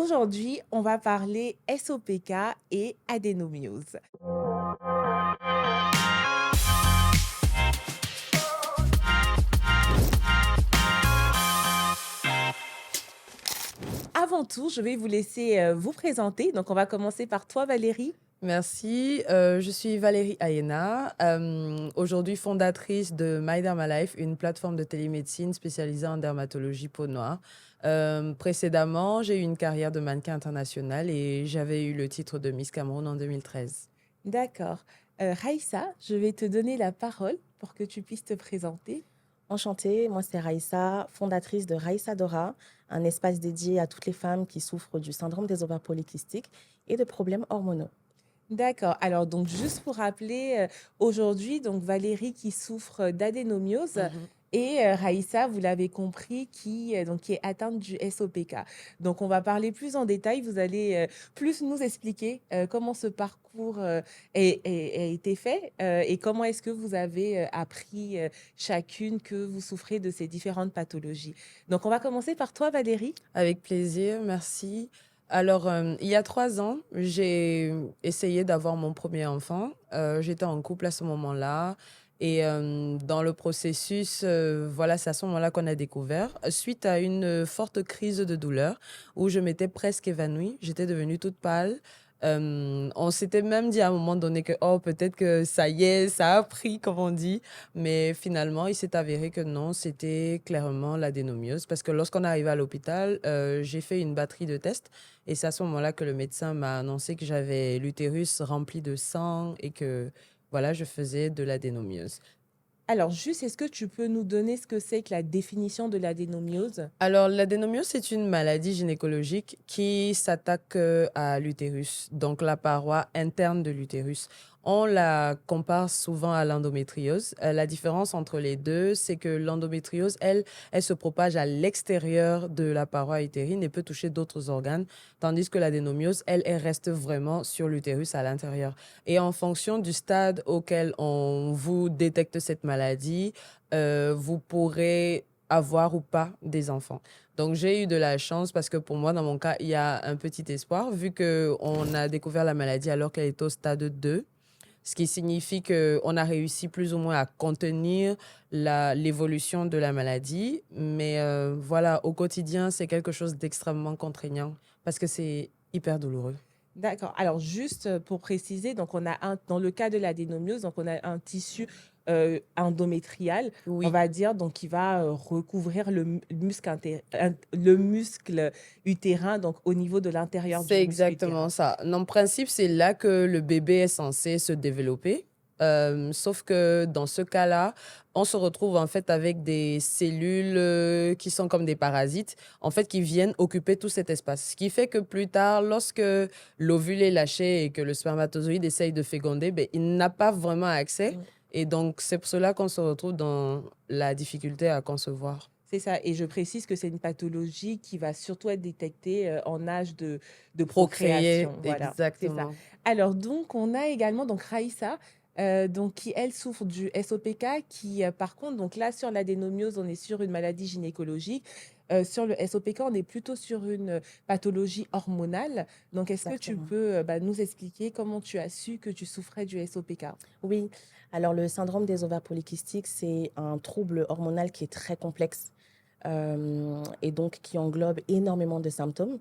Aujourd'hui, on va parler SOPK et adénomiose. Avant tout, je vais vous laisser vous présenter. Donc, on va commencer par toi, Valérie. Merci, je suis Valérie Ayena, aujourd'hui fondatrice de My Derma Life, une plateforme de télémédecine spécialisée en dermatologie peau noire. Précédemment, j'ai eu une carrière de mannequin international et j'avais eu le titre de Miss Cameroun en 2013. D'accord. Raïssa, je vais te donner la parole pour que tu puisses te présenter. Enchantée, moi c'est Raïssa, fondatrice de Raïssa Dora, un espace dédié à toutes les femmes qui souffrent du syndrome des ovaires polykystiques et de problèmes hormonaux. D'accord. Alors, donc, juste pour rappeler, aujourd'hui, donc, Valérie qui souffre d'adénomiose Mhm. et Raïssa, vous l'avez compris, qui est atteinte du SOPK. Donc, on va parler plus en détail. Vous allez plus nous expliquer comment ce parcours a été fait et comment est-ce que vous avez appris chacune que vous souffrez de ces différentes pathologies. Donc, on va commencer par toi, Valérie. Avec plaisir, merci. Alors, il y a 3 ans, j'ai essayé d'avoir mon premier enfant. J'étais en couple à ce moment-là. Et dans le processus, voilà, c'est à ce moment-là qu'on a découvert. Suite à une forte crise de douleur où je m'étais presque évanouie, j'étais devenue toute pâle. On s'était même dit à un moment donné que, oh, peut-être que ça y est, ça a pris, comme on dit. Mais finalement, il s'est avéré que non, c'était clairement l'adénomiose. Parce que lorsqu'on est arrivé à l'hôpital, j'ai fait une batterie de tests. Et c'est à ce moment-là que le médecin m'a annoncé que j'avais l'utérus rempli de sang et que, voilà, je faisais de l'adénomiose. Alors, juste, est-ce que tu peux nous donner ce que c'est que la définition de l'adénomiose? Alors, l'adénomiose, c'est une maladie gynécologique qui s'attaque à l'utérus, donc la paroi interne de l'utérus. On la compare souvent à l'endométriose. La différence entre les deux, c'est que l'endométriose, elle se propage à l'extérieur de la paroi utérine et peut toucher d'autres organes, tandis que l'adénomiose, elle reste vraiment sur l'utérus à l'intérieur. Et en fonction du stade auquel on vous détecte cette maladie, vous pourrez avoir ou pas des enfants. Donc, j'ai eu de la chance parce que pour moi, dans mon cas, il y a un petit espoir vu qu'on a découvert la maladie alors qu'elle est au stade 2, ce qui signifie qu'on a réussi plus ou moins à contenir l'évolution de la maladie. Mais voilà, au quotidien, c'est quelque chose d'extrêmement contraignant parce que c'est hyper douloureux. D'accord. Alors, juste pour préciser, donc dans le cas de l'adénomiose, donc on a un tissu endométrial, on Oui, va dire, donc qui va recouvrir le muscle utérin, donc au niveau de l'intérieur c'est du muscle exactement utérin. ça. En principe, c'est là que le bébé est censé se développer. Sauf que dans ce cas-là, on se retrouve en fait avec des cellules qui sont comme des parasites, en fait, qui viennent occuper tout cet espace. Ce qui fait que plus tard, lorsque l'ovule est lâché et que le spermatozoïde essaye de féconder, ben, il n'a pas vraiment accès. Mm. Et donc, c'est pour cela qu'on se retrouve dans la difficulté à concevoir. C'est ça. Et je précise que c'est une pathologie qui va surtout être détectée en âge de Procréer, procréation. Voilà, c'est ça. exactement. Alors, donc, on a également donc Raïssa, donc, qui, elle, souffre du SOPK, qui, par contre, donc là, sur l'adénomiose, on est sur une maladie gynécologique. Sur le SOPK, on est plutôt sur une pathologie hormonale. Donc, est-ce que tu Exactement. peux nous expliquer comment tu as su que tu souffrais du SOPK? Oui, alors le syndrome des ovaires polykystiques, c'est un trouble hormonal qui est très complexe et donc qui englobe énormément de symptômes.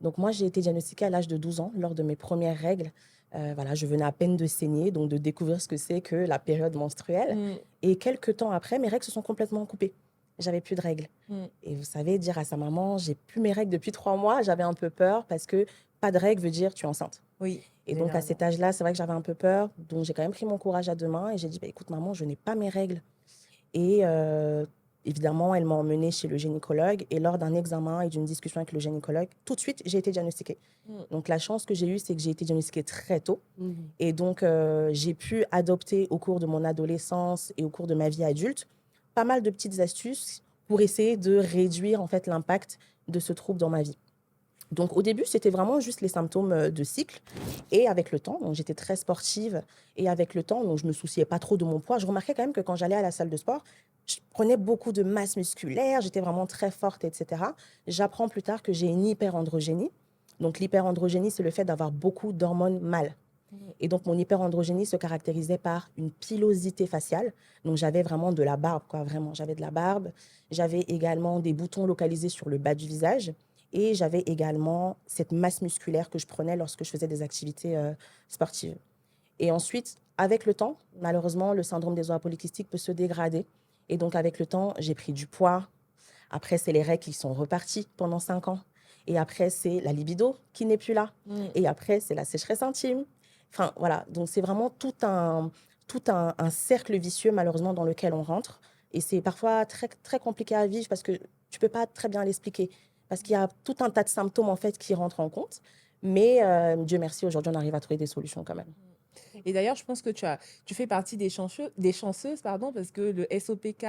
Donc moi, j'ai été diagnostiquée à l'âge de 12 ans lors de mes premières règles. Voilà, je venais à peine de saigner, donc de découvrir ce que c'est que la période menstruelle. Mm, Et quelques temps après, mes règles se sont complètement coupées. J'avais plus de règles. mm. Et vous savez, dire à sa maman, j'ai plus mes règles depuis 3 mois, j'avais un peu peur parce que pas de règles veut dire tu es enceinte. Oui, Et donc à cet généralement. âge-là, c'est vrai que j'avais un peu peur. Donc j'ai quand même pris mon courage à deux mains et j'ai dit, bah, écoute maman, je n'ai pas mes règles. Et évidemment, elle m'a emmenée chez le gynécologue. Et lors d'un examen et d'une discussion avec le gynécologue, tout de suite, j'ai été diagnostiquée. Mm. Donc la chance que j'ai eue, c'est que j'ai été diagnostiquée très tôt. Mhm. Et donc j'ai pu adopter au cours de mon adolescence et au cours de ma vie adulte pas mal de petites astuces pour essayer de réduire en fait l'impact de ce trouble dans ma vie. Donc au début, c'était vraiment juste les symptômes de cycle. Et avec le temps, donc j'étais très sportive. Et avec le temps, donc je me souciais pas trop de mon poids. Je remarquais quand même que quand j'allais à la salle de sport, je prenais beaucoup de masse musculaire, j'étais vraiment très forte, etc. J'apprends plus tard que j'ai une hyperandrogénie. Donc, l'hyperandrogénie, c'est le fait d'avoir beaucoup d'hormones mâles. Et donc, mon hyperandrogénie se caractérisait par une pilosité faciale. Donc, j'avais vraiment de la barbe, quoi, vraiment. J'avais de la barbe. J'avais également des boutons localisés sur le bas du visage. Et j'avais également cette masse musculaire que je prenais lorsque je faisais des activités sportives. Et ensuite, avec le temps, malheureusement, le syndrome des ovaires polykystiques peut se dégrader. Et donc, avec le temps, j'ai pris du poids. Après, c'est les règles qui sont reparties pendant 5 ans. Et après, c'est la libido qui n'est plus là. Et après, c'est la sécheresse intime. Enfin, voilà. Donc, c'est vraiment tout un cercle vicieux, malheureusement, dans lequel on rentre. Et c'est parfois très, très compliqué à vivre parce que tu ne peux pas très bien l'expliquer. Parce qu'il y a tout un tas de symptômes, en fait, qui rentrent en compte. Mais Dieu merci, aujourd'hui, on arrive à trouver des solutions quand même. Et d'ailleurs, je pense que tu fais partie des chanceuses, pardon, parce que le SOPK,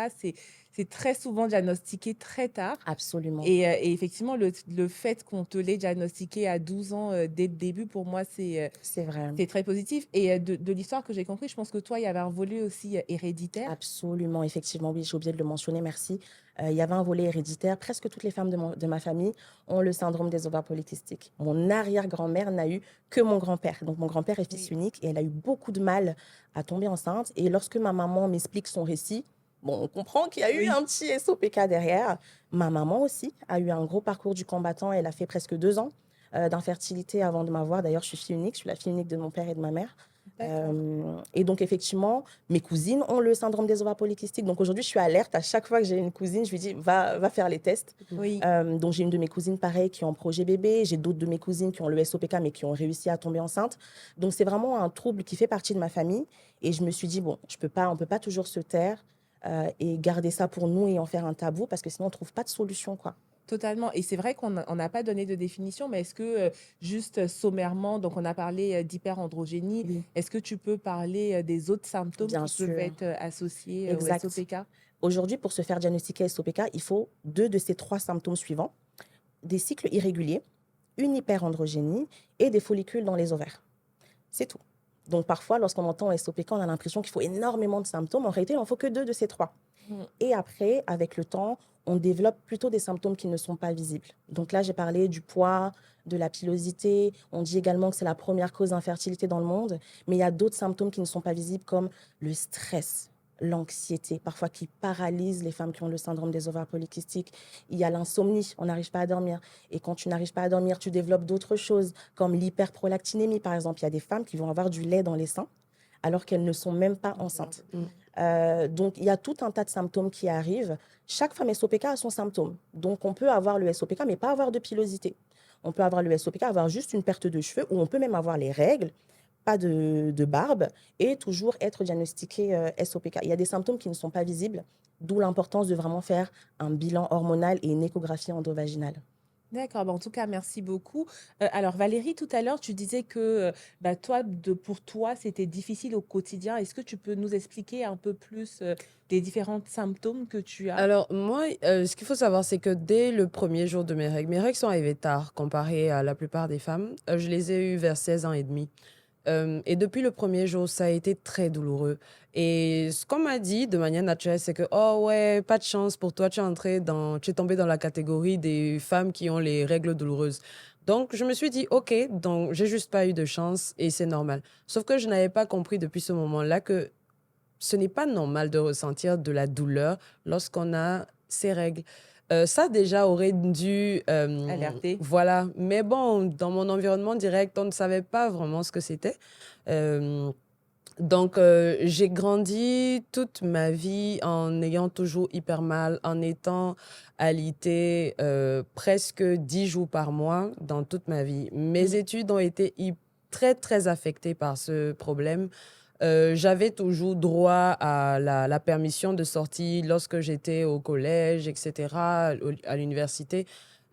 c'est très souvent diagnostiqué très tard. Absolument. Et effectivement, le fait qu'on te l'ait diagnostiqué à 12 ans dès le début, pour moi, C'est vrai. c'est très positif. Et de l'histoire que j'ai compris, je pense que toi, il y avait un volet aussi héréditaire. Absolument, effectivement, oui, j'ai oublié de le mentionner, merci. Il y avait un volet héréditaire. Presque toutes les femmes de ma famille ont le syndrome des ovaires polykystiques. Mon arrière-grand-mère n'a eu que mon grand-père. Donc, mon grand-père est fils Oui. unique et elle a eu beaucoup de mal à tomber enceinte. Et lorsque ma maman m'explique son récit, bon, on comprend qu'il y a eu Oui. un petit SOPK derrière. Ma maman aussi a eu un gros parcours du combattant. Elle a fait presque 2 ans d'infertilité avant de m'avoir. D'ailleurs, je suis fille unique. Je suis la fille unique de mon père et de ma mère. D'accord. Et donc, effectivement, mes cousines ont le syndrome des ovaires polykystiques. Donc, aujourd'hui, je suis alerte. À chaque fois que j'ai une cousine, je lui dis, va faire les tests. Oui. Donc, j'ai une de mes cousines, pareil, qui est en projet bébé. J'ai d'autres de mes cousines qui ont le SOPK, mais qui ont réussi à tomber enceinte. Donc, c'est vraiment un trouble qui fait partie de ma famille. Et je me suis dit, bon, on ne peut pas toujours se taire et garder ça pour nous et en faire un tabou, parce que sinon, on ne trouve pas de solution, quoi. Totalement. Et c'est vrai qu'on n'a pas donné de définition, mais est-ce que, juste sommairement, donc on a parlé d'hyperandrogénie, Oui, est-ce que tu peux parler des autres symptômes bien qui peuvent sûr. être associés au Exact. SOPK? Aujourd'hui, pour se faire diagnostiquer SOPK, il faut 2 de ces 3 symptômes suivants: des cycles irréguliers, une hyperandrogénie et des follicules dans les ovaires. C'est tout. Donc parfois, lorsqu'on entend SOPK, on a l'impression qu'il faut énormément de symptômes. En réalité, il n'en faut que 2 de ces 3. Mm. Et après, avec le temps, on développe plutôt des symptômes qui ne sont pas visibles. Donc là, j'ai parlé du poids, de la pilosité. On dit également que c'est la première cause d'infertilité dans le monde. Mais il y a d'autres symptômes qui ne sont pas visibles, comme le stress, l'anxiété, parfois qui paralyse les femmes qui ont le syndrome des ovaires polykystiques. Il y a l'insomnie, on n'arrive pas à dormir. Et quand tu n'arrives pas à dormir, tu développes d'autres choses, comme l'hyperprolactinémie, par exemple. Il y a des femmes qui vont avoir du lait dans les seins alors qu'elles ne sont même pas enceintes. Donc, il y a tout un tas de symptômes qui arrivent. Chaque femme SOPK a son symptôme. Donc, on peut avoir le SOPK, mais pas avoir de pilosité. On peut avoir le SOPK, avoir juste une perte de cheveux, ou on peut même avoir les règles, pas de barbe, et toujours être diagnostiqué SOPK. Il y a des symptômes qui ne sont pas visibles, d'où l'importance de vraiment faire un bilan hormonal et une échographie endovaginale. D'accord, bah, en tout cas, merci beaucoup. Alors Valérie, tout à l'heure, tu disais que bah, toi, pour toi, c'était difficile au quotidien. Est-ce que tu peux nous expliquer un peu plus les différents symptômes que tu as? Alors, moi, ce qu'il faut savoir, c'est que dès le premier jour de mes règles sont arrivées tard comparé à la plupart des femmes. Je les ai eues vers 16 ans et demi. Et depuis le premier jour, ça a été très douloureux. Et ce qu'on m'a dit de manière naturelle, c'est que, oh ouais, pas de chance pour toi, tu es tombée dans la catégorie des femmes qui ont les règles douloureuses. Donc, je me suis dit, OK, donc j'ai juste pas eu de chance et c'est normal. Sauf que je n'avais pas compris depuis ce moment-là que ce n'est pas normal de ressentir de la douleur lorsqu'on a ses règles. Ça, déjà, aurait dû... Alerter. voilà. Mais bon, dans mon environnement direct, on ne savait pas vraiment ce que c'était. Euh, donc, j'ai grandi toute ma vie en ayant toujours hyper mal, en étant alitée presque 10 jours par mois dans toute ma vie. Mes études ont été très, très affectées par ce problème. J'avais toujours droit à la permission de sortie lorsque j'étais au collège, etc., à l'université.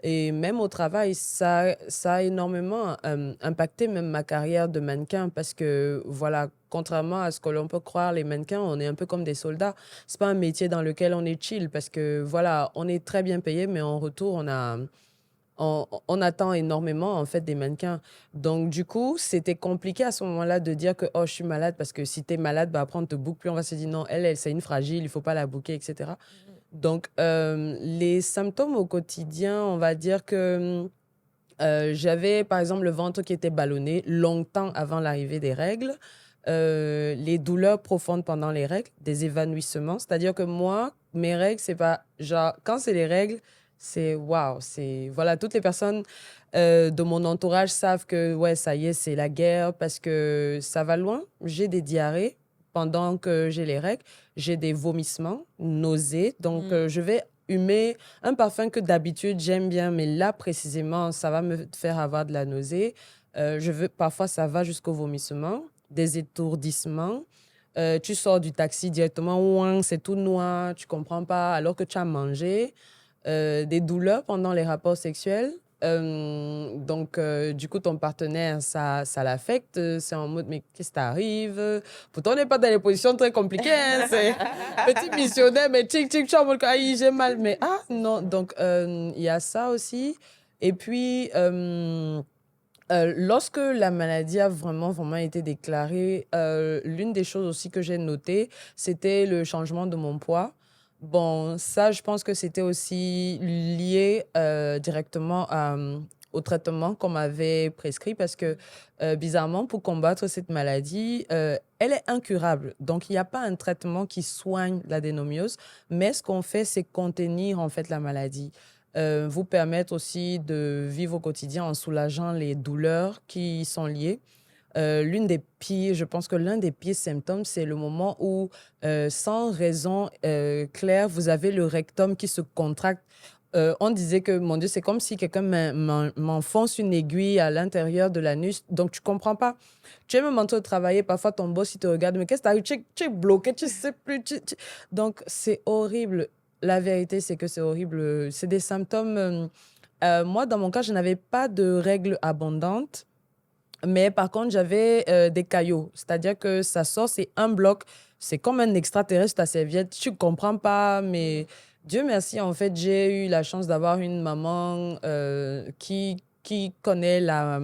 Et même au travail, ça a énormément impacté même ma carrière de mannequin parce que, voilà, contrairement à ce que l'on peut croire, les mannequins, on est un peu comme des soldats. C'est pas un métier dans lequel on est chill parce que, voilà, on est très bien payé, mais en retour, on attend énormément en fait des mannequins. Donc du coup, c'était compliqué à ce moment-là de dire que oh je suis malade parce que si tu es malade, bah après on te boucle plus, on va se dire non, elle c'est une fragile, il faut pas la bouquer, etc. Donc les symptômes au quotidien, on va dire que J'avais, par exemple, le ventre qui était ballonné longtemps avant l'arrivée des règles, les douleurs profondes pendant les règles, des évanouissements. C'est-à-dire que moi, mes règles, c'est pas genre, quand c'est les règles, c'est waouh, c'est voilà, toutes les personnes de mon entourage savent que ouais, ça y est, c'est la guerre parce que ça va loin. J'ai des diarrhées pendant que j'ai les règles, j'ai des vomissements, nausées, donc je vais humer un parfum que d'habitude j'aime bien, mais là précisément, ça va me faire avoir de la nausée. Parfois, ça va jusqu'au vomissement, des étourdissements. Tu sors du taxi directement, ouin, c'est tout noir, tu comprends pas, alors que tu as mangé. Des douleurs pendant les rapports sexuels. Donc, du coup, ton partenaire, ça l'affecte. C'est en mode, mais qu'est-ce qui t'arrive? Pourtant, on n'est pas dans des positions très compliquées. Hein, c'est petit missionnaire, mais tic, tic, tu es en mode, aïe, j'ai mal. Mais ah, non. Donc, il y a ça aussi. Et puis, lorsque la maladie a vraiment, vraiment été déclarée, l'une des choses aussi que j'ai notées, c'était le changement de mon poids. Bon, ça, je pense que c'était aussi lié directement au traitement qu'on m'avait prescrit parce que, bizarrement, pour combattre cette maladie, elle est incurable. Donc, il n'y a pas un traitement qui soigne l'adénomiose, mais ce qu'on fait, c'est contenir en fait la maladie, vous permettre aussi de vivre au quotidien en soulageant les douleurs qui y sont liées. Je pense que l'un des pires symptômes, c'est le moment où, sans raison claire, vous avez le rectum qui se contracte. On disait que, mon Dieu, c'est comme si quelqu'un m'enfonce une aiguille à l'intérieur de l'anus. Donc, tu comprends pas. Tu es même en train de travailler, parfois ton boss, il te regarde, mais qu'est-ce que tu as eu? Tu es bloqué, tu sais plus. Donc, c'est horrible. La vérité, c'est que c'est horrible. C'est des symptômes. Moi, dans mon cas, je n'avais pas de règles abondantes. Mais par contre, j'avais des caillots. C'est-à-dire que ça sort, c'est un bloc. C'est comme un extraterrestre, ta serviette. Tu ne comprends pas, mais Dieu merci, en fait, j'ai eu la chance d'avoir une maman qui connaît la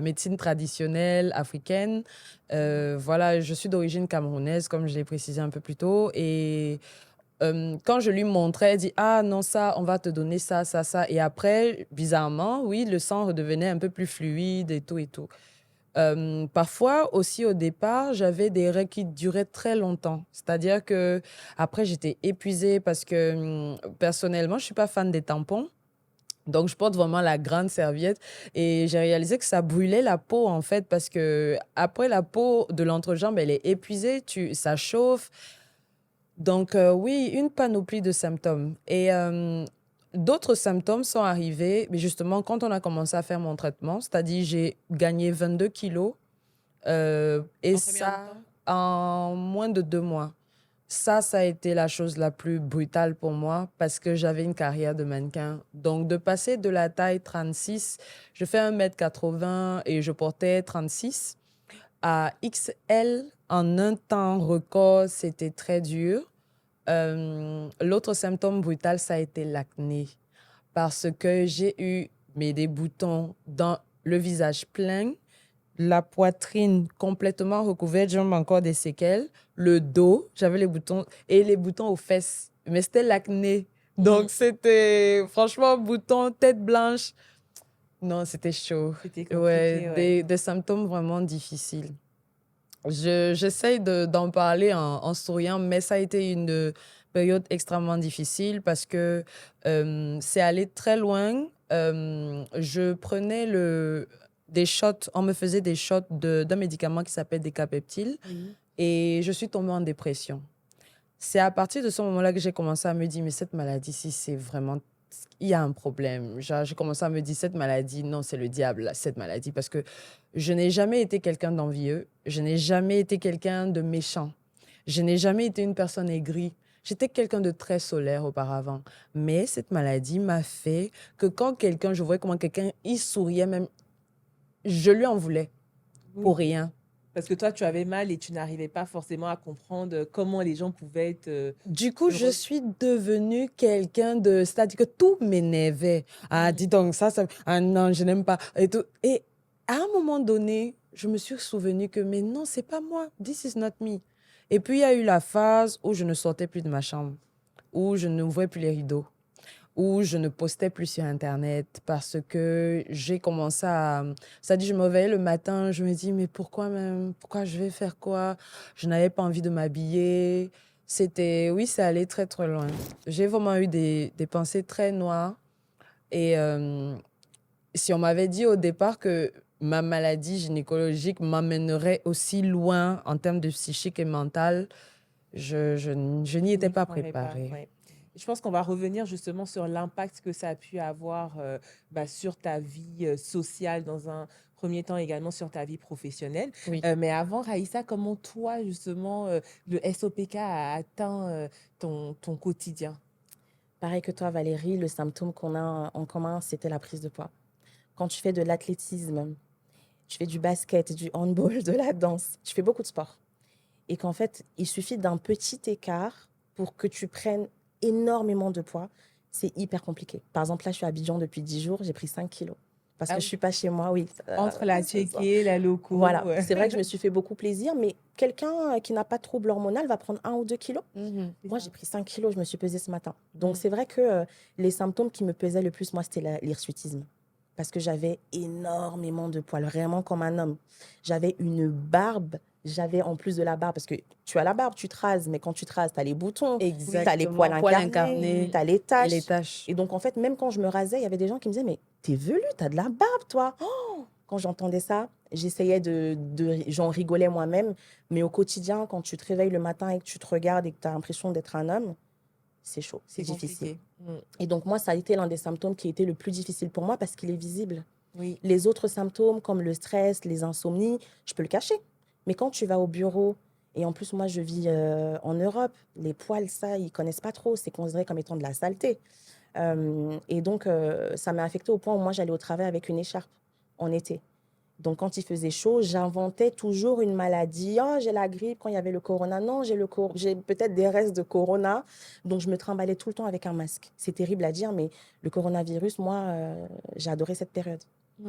médecine traditionnelle africaine. Voilà, je suis d'origine camerounaise, comme je l'ai précisé un peu plus tôt. Et quand je lui montrais, elle dit, ah non, ça, on va te donner ça, ça, ça. Et après, bizarrement, oui, le sang redevenait un peu plus fluide et tout et tout. Parfois aussi au départ, j'avais des règles qui duraient très longtemps. C'est-à-dire que après j'étais épuisée parce que personnellement, je suis pas fan des tampons. Donc je porte vraiment la grande serviette et j'ai réalisé que ça brûlait la peau en fait parce que après la peau de l'entrejambe, elle est épuisée, ça chauffe. Donc, oui, une panoplie de symptômes. Et d'autres symptômes sont arrivés, mais justement, quand on a commencé à faire mon traitement, c'est-à-dire j'ai gagné 22 kilos, et En combien de ça temps? en moins de 2 mois. Ça a été la chose la plus brutale pour moi parce que j'avais une carrière de mannequin. Donc, de passer de la taille 36, je fais 1,80 m et je portais 36, à XL en un temps record, c'était très dur. L'autre symptôme brutal, ça a été l'acné. Parce que j'ai eu des boutons dans le visage plein, la poitrine complètement recouverte, j'ai même encore des séquelles, le dos, j'avais les boutons et les boutons aux fesses. Mais c'était l'acné. Donc c'était franchement boutons, tête blanche. Non, c'était chaud. C'était Ouais, compliqué, ouais. des symptômes vraiment difficiles. J'essaye d'en parler en souriant, mais ça a été une période extrêmement difficile parce que c'est allé très loin. Je prenais des shots, on me faisait des shots d'un médicament qui s'appelle Decapeptyl Oui. et je suis tombée en dépression. C'est à partir de ce moment-là que j'ai commencé à me dire, mais cette maladie-ci, c'est vraiment... Il y a un problème. Genre, j'ai commencé à me dire, cette maladie, non, c'est le diable, là, cette maladie. Parce que je n'ai jamais été quelqu'un d'envieux. Je n'ai jamais été quelqu'un de méchant. Je n'ai jamais été une personne aigrie. J'étais quelqu'un de très solaire auparavant. Mais cette maladie m'a fait que quand je voyais comment quelqu'un, il souriait même, je lui en voulais pour Oui. rien. Parce que toi, tu avais mal et tu n'arrivais pas forcément à comprendre comment les gens pouvaient être Du coup, je heureux. suis devenue quelqu'un de... C'est-à-dire que tout m'énervait. Ah, dis donc, ça... Ah non, je n'aime pas. Et tout. Et à un moment donné, je me suis souvenue que, mais non, c'est pas moi. This is not me. Et puis, il y a eu la phase où je ne sortais plus de ma chambre, où je n'ouvrais plus les rideaux, où je ne postais plus sur Internet parce que j'ai commencé à... C'est-à-dire, je me réveillais le matin, je me dis, mais pourquoi même? Pourquoi je vais faire quoi? Je n'avais pas envie de m'habiller. Oui, c'est allé très, très loin. J'ai vraiment eu des pensées très noires. Et si on m'avait dit au départ que ma maladie gynécologique m'amènerait aussi loin en termes de psychique et mental, je n'y étais n'y pas croirais pas, préparée. ouais. Je pense qu'on va revenir justement sur l'impact que ça a pu avoir sur ta vie sociale dans un premier temps, également sur ta vie professionnelle. Oui. Mais avant, Raïssa, comment toi, justement, le SOPK a atteint ton quotidien? Pareil que toi, Valérie, le symptôme qu'on a en commun, c'était la prise de poids. Quand tu fais de l'athlétisme, tu fais du basket, du handball, de la danse, tu fais beaucoup de sport. Et qu'en fait, il suffit d'un petit écart pour que tu prennes énormément de poids. C'est hyper compliqué. Par exemple, là, je suis à Abidjan depuis 10 jours, j'ai pris 5 kilos. Parce Ah que je oui. suis pas chez moi, oui. Entre la Ça se sent. tchéké, la loco. Voilà, c'est vrai que je me suis fait beaucoup plaisir, mais quelqu'un qui n'a pas de trouble hormonal va prendre 1 ou 2 kilos. C'est Moi, ça. j'ai pris 5 kilos, je me suis pesée ce matin. Donc, Mm. c'est vrai que les symptômes qui me pesaient le plus, moi, c'était l'hirsutisme. Parce que j'avais énormément de poils, vraiment comme un homme. J'avais une barbe, j'avais en plus de la barbe, parce que tu as la barbe, tu te rases, mais quand tu te rases, tu as les boutons, tu as les Exactement. poils Poils incarnés, incarnés tu as les et les taches. taches. Et donc, en fait, même quand je me rasais, il y avait des gens qui me disaient, mais t'es velu, t'as de la barbe, toi. Oh, quand j'entendais ça, j'essayais j'en rigolais moi-même, mais au quotidien, quand tu te réveilles le matin et que tu te regardes et que tu as l'impression d'être un homme, c'est chaud, c'est C'est difficile. compliqué. Et donc, moi, ça a été l'un des symptômes qui était le plus difficile pour moi parce qu'il est visible. Oui. Les autres symptômes, comme le stress, les insomnies, je peux le cacher. Mais quand tu vas au bureau, et en plus, moi, je vis en Europe, les poils, ça, ils connaissent pas trop. C'est considéré comme étant de la saleté. Et donc, ça m'a affecté au point où moi, j'allais au travail avec une écharpe en été. Donc, quand il faisait chaud, j'inventais toujours une maladie. Oh, j'ai la grippe quand il y avait le corona. Non, j'ai peut-être des restes de corona. Donc, je me trimballais tout le temps avec un masque. C'est terrible à dire, mais le coronavirus, moi, j'ai adoré cette période.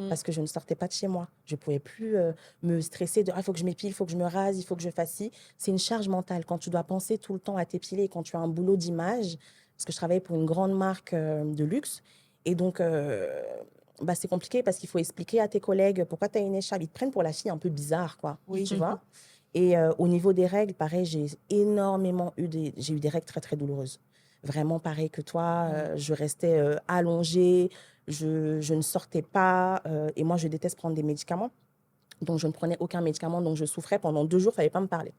Parce que je ne sortais pas de chez moi. Je ne pouvais plus me stresser de il faut que je m'épile, il faut que je me rase, il faut que je fasse ci. C'est une charge mentale. Quand tu dois penser tout le temps à t'épiler, quand tu as un boulot d'image, parce que je travaillais pour une grande marque de luxe. Et donc, bah, c'est compliqué parce qu'il faut expliquer à tes collègues pourquoi tu as une écharpe. Ils te prennent pour la fille un peu bizarre, quoi. Oui. Tu vois? Et au niveau des règles, pareil, j'ai eu des règles très, très douloureuses. Vraiment pareil que toi, je restais allongée, je ne sortais pas. Et moi, je déteste prendre des médicaments. Donc, je ne prenais aucun médicament. Donc, je souffrais pendant 2 jours, il ne fallait pas me parler.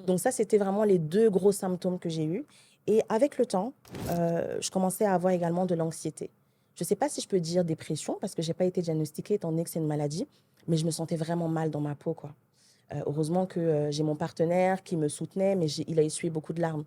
Donc, ça, c'était vraiment les 2 gros symptômes que j'ai eus. Et avec le temps, je commençais à avoir également de l'anxiété. Je ne sais pas si je peux dire dépression, parce que je n'ai pas été diagnostiquée étant donné que c'est une maladie, mais je me sentais vraiment mal dans ma peau, quoi. Heureusement que j'ai mon partenaire qui me soutenait, mais il a essuyé beaucoup de larmes.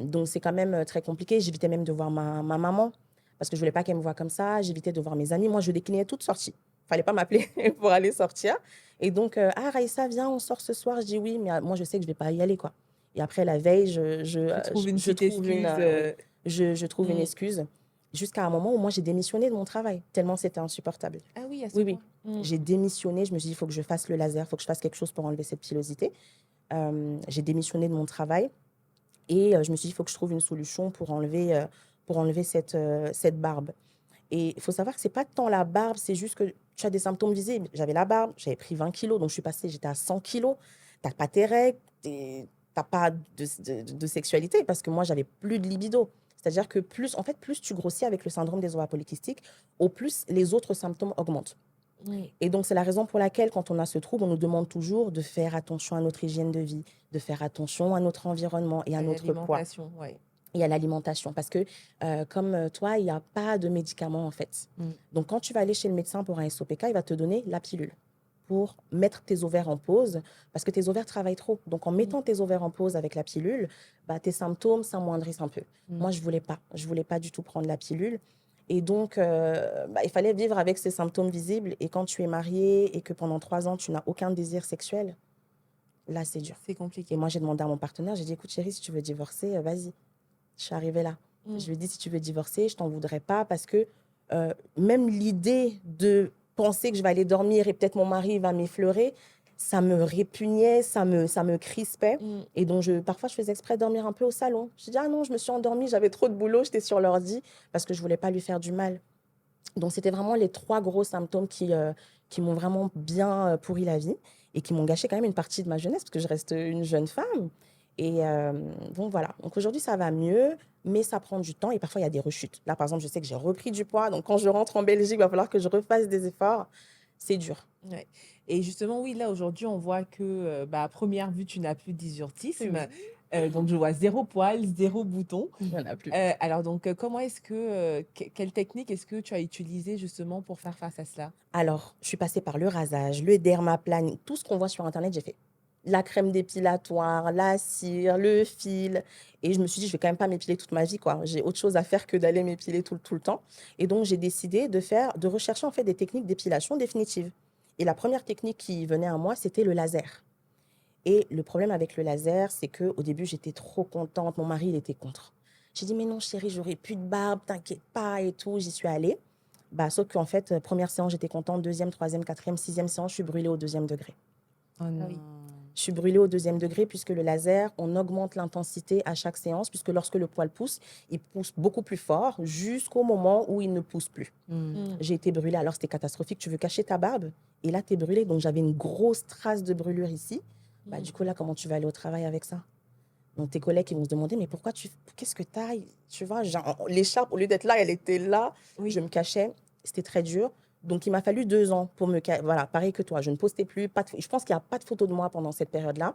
Donc, c'est quand même très compliqué. J'évitais même de voir ma maman parce que je voulais pas qu'elle me voie comme ça. J'évitais de voir mes amis. Moi, je déclinais toute sortie. Fallait pas m'appeler pour aller sortir. Et donc, ah, Raïssa, viens, on sort ce soir. Je dis oui, mais moi, je sais que je vais pas y aller, quoi. Et après, la veille, Je trouve une je petite trouve excuse. oui, je trouve une Mm. excuse. Jusqu'à un moment où moi, j'ai démissionné de mon travail, tellement c'était insupportable. Ah oui, à ce Oui, oui. point. J'ai démissionné. Je me suis dit, il faut que je fasse le laser, il faut que je fasse quelque chose pour enlever cette pilosité. J'ai démissionné de mon travail. Et je me suis dit, il faut que je trouve une solution pour enlever cette barbe. Et il faut savoir que ce n'est pas tant la barbe, c'est juste que tu as des symptômes visibles. J'avais la barbe, j'avais pris 20 kilos, donc je suis passée, j'étais à 100 kilos. Tu n'as pas tes règles, tu n'as pas de sexualité parce que moi, j'avais plus de libido. C'est-à-dire que en fait, plus tu grossis avec le syndrome des ovaires polykystiques, au plus les autres symptômes augmentent. Oui. Et donc, c'est la raison pour laquelle, quand on a ce trouble, on nous demande toujours de faire attention à notre hygiène de vie, de faire attention à notre environnement et à notre poids L'alimentation, oui. et à l'alimentation. Parce que, comme toi, il n'y a pas de médicaments, en fait. Donc, quand tu vas aller chez le médecin pour un SOPK, il va te donner la pilule pour mettre tes ovaires en pause, parce que tes ovaires travaillent trop. Donc, en mettant tes ovaires en pause avec la pilule, bah, tes symptômes s'amoindrissent un peu. Moi, je voulais pas. Je voulais pas du tout prendre la pilule. Et donc, bah, il fallait vivre avec ces symptômes visibles. Et quand tu es mariée et que pendant 3 ans, tu n'as aucun désir sexuel, là, c'est dur. C'est compliqué. Et moi, j'ai demandé à mon partenaire, j'ai dit, écoute, chérie, si tu veux divorcer, vas-y. Je suis arrivée là. Je lui ai dit, si tu veux divorcer, je t'en voudrais pas parce que même l'idée de penser que je vais aller dormir et peut-être mon mari va m'effleurer, ça me répugnait, ça me crispait. Mmh. Et donc, parfois, je faisais exprès de dormir un peu au salon. Je dis, ah non, je me suis endormie, j'avais trop de boulot, j'étais sur l'ordi parce que je voulais pas lui faire du mal. Donc, c'était vraiment les trois gros symptômes qui m'ont vraiment bien pourri la vie et qui m'ont gâché quand même une partie de ma jeunesse parce que je reste une jeune femme. Et donc, voilà. Donc, aujourd'hui, ça va mieux, mais ça prend du temps et parfois, il y a des rechutes. Là, par exemple, je sais que j'ai repris du poids. Donc, quand je rentre en Belgique, il va falloir que je refasse des efforts. C'est dur. Ouais. Et justement, oui, là, aujourd'hui, on voit que, bah, à première vue, tu n'as plus d'hirsuthisme. Oui, Donc, je vois zéro poil, zéro bouton. il n'y en a plus. Alors, donc, comment est-ce que, quelle technique est-ce que tu as utilisée justement pour faire face à cela? Alors, je suis passée par le rasage, le dermaplane, tout ce qu'on voit sur Internet, j'ai fait. La crème dépilatoire, la cire, le fil. Et je me suis dit, je vais quand même pas m'épiler toute ma vie, quoi. J'ai autre chose à faire que d'aller m'épiler tout le temps. Et donc, j'ai décidé de rechercher en fait des techniques d'épilation définitives. Et la première technique qui venait à moi, c'était le laser. Et le problème avec le laser, c'est que au début, j'étais trop contente. Mon mari, il était contre. J'ai dit, mais non, chérie, j'aurai plus de barbe, t'inquiète pas et tout. J'y suis allée. Bah, sauf qu'en fait, première séance, j'étais contente. Deuxième, troisième, quatrième, sixième séance, je suis brûlée au deuxième degré. Oh Ah oui. non. Je suis brûlée au deuxième degré puisque le laser, on augmente l'intensité à chaque séance, puisque lorsque le poil pousse, il pousse beaucoup plus fort jusqu'au moment où il ne pousse plus. Mm. Mmh. J'ai été brûlée, alors c'était catastrophique. Tu veux cacher ta barbe et là, tu es brûlée. Donc, j'avais une grosse trace de brûlure ici. Bah, Mmh. du coup, là, comment tu vas aller au travail avec ça? Donc, tes collègues, ils vont se demander, mais qu'est-ce que tu as? Tu vois, genre, l'écharpe, au lieu d'être là, elle était là. Oui. Je me cachais. C'était très dur. Donc, il m'a fallu 2 ans pour Voilà, pareil que toi. Je ne postais plus. Je pense qu'il n'y a pas de photo de moi pendant cette période-là.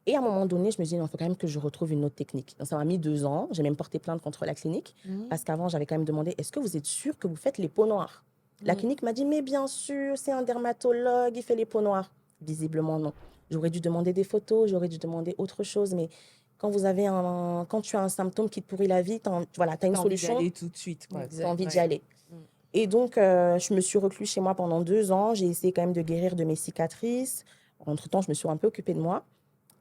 Et à un moment donné, je me suis dit, non, il faut quand même que je retrouve une autre technique. Donc, ça m'a mis 2 ans. J'ai même porté plainte contre la clinique Mmh. parce qu'avant, j'avais quand même demandé, est-ce que vous êtes sûr que vous faites les peaux noires? La Mmh. clinique m'a dit, mais bien sûr, c'est un dermatologue, il fait les peaux noires. Visiblement, non. J'aurais dû demander des photos, j'aurais dû demander autre chose, mais quand tu as un symptôme qui te pourrit la vie, voilà, tu as une Tu as envie solution, d'aller tout de suite, quoi. tu as Exact. envie d'y Ouais. aller. Mmh. Et donc, je me suis recluse chez moi pendant 2 ans. J'ai essayé quand même de guérir de mes cicatrices. Entre-temps, je me suis un peu occupée de moi.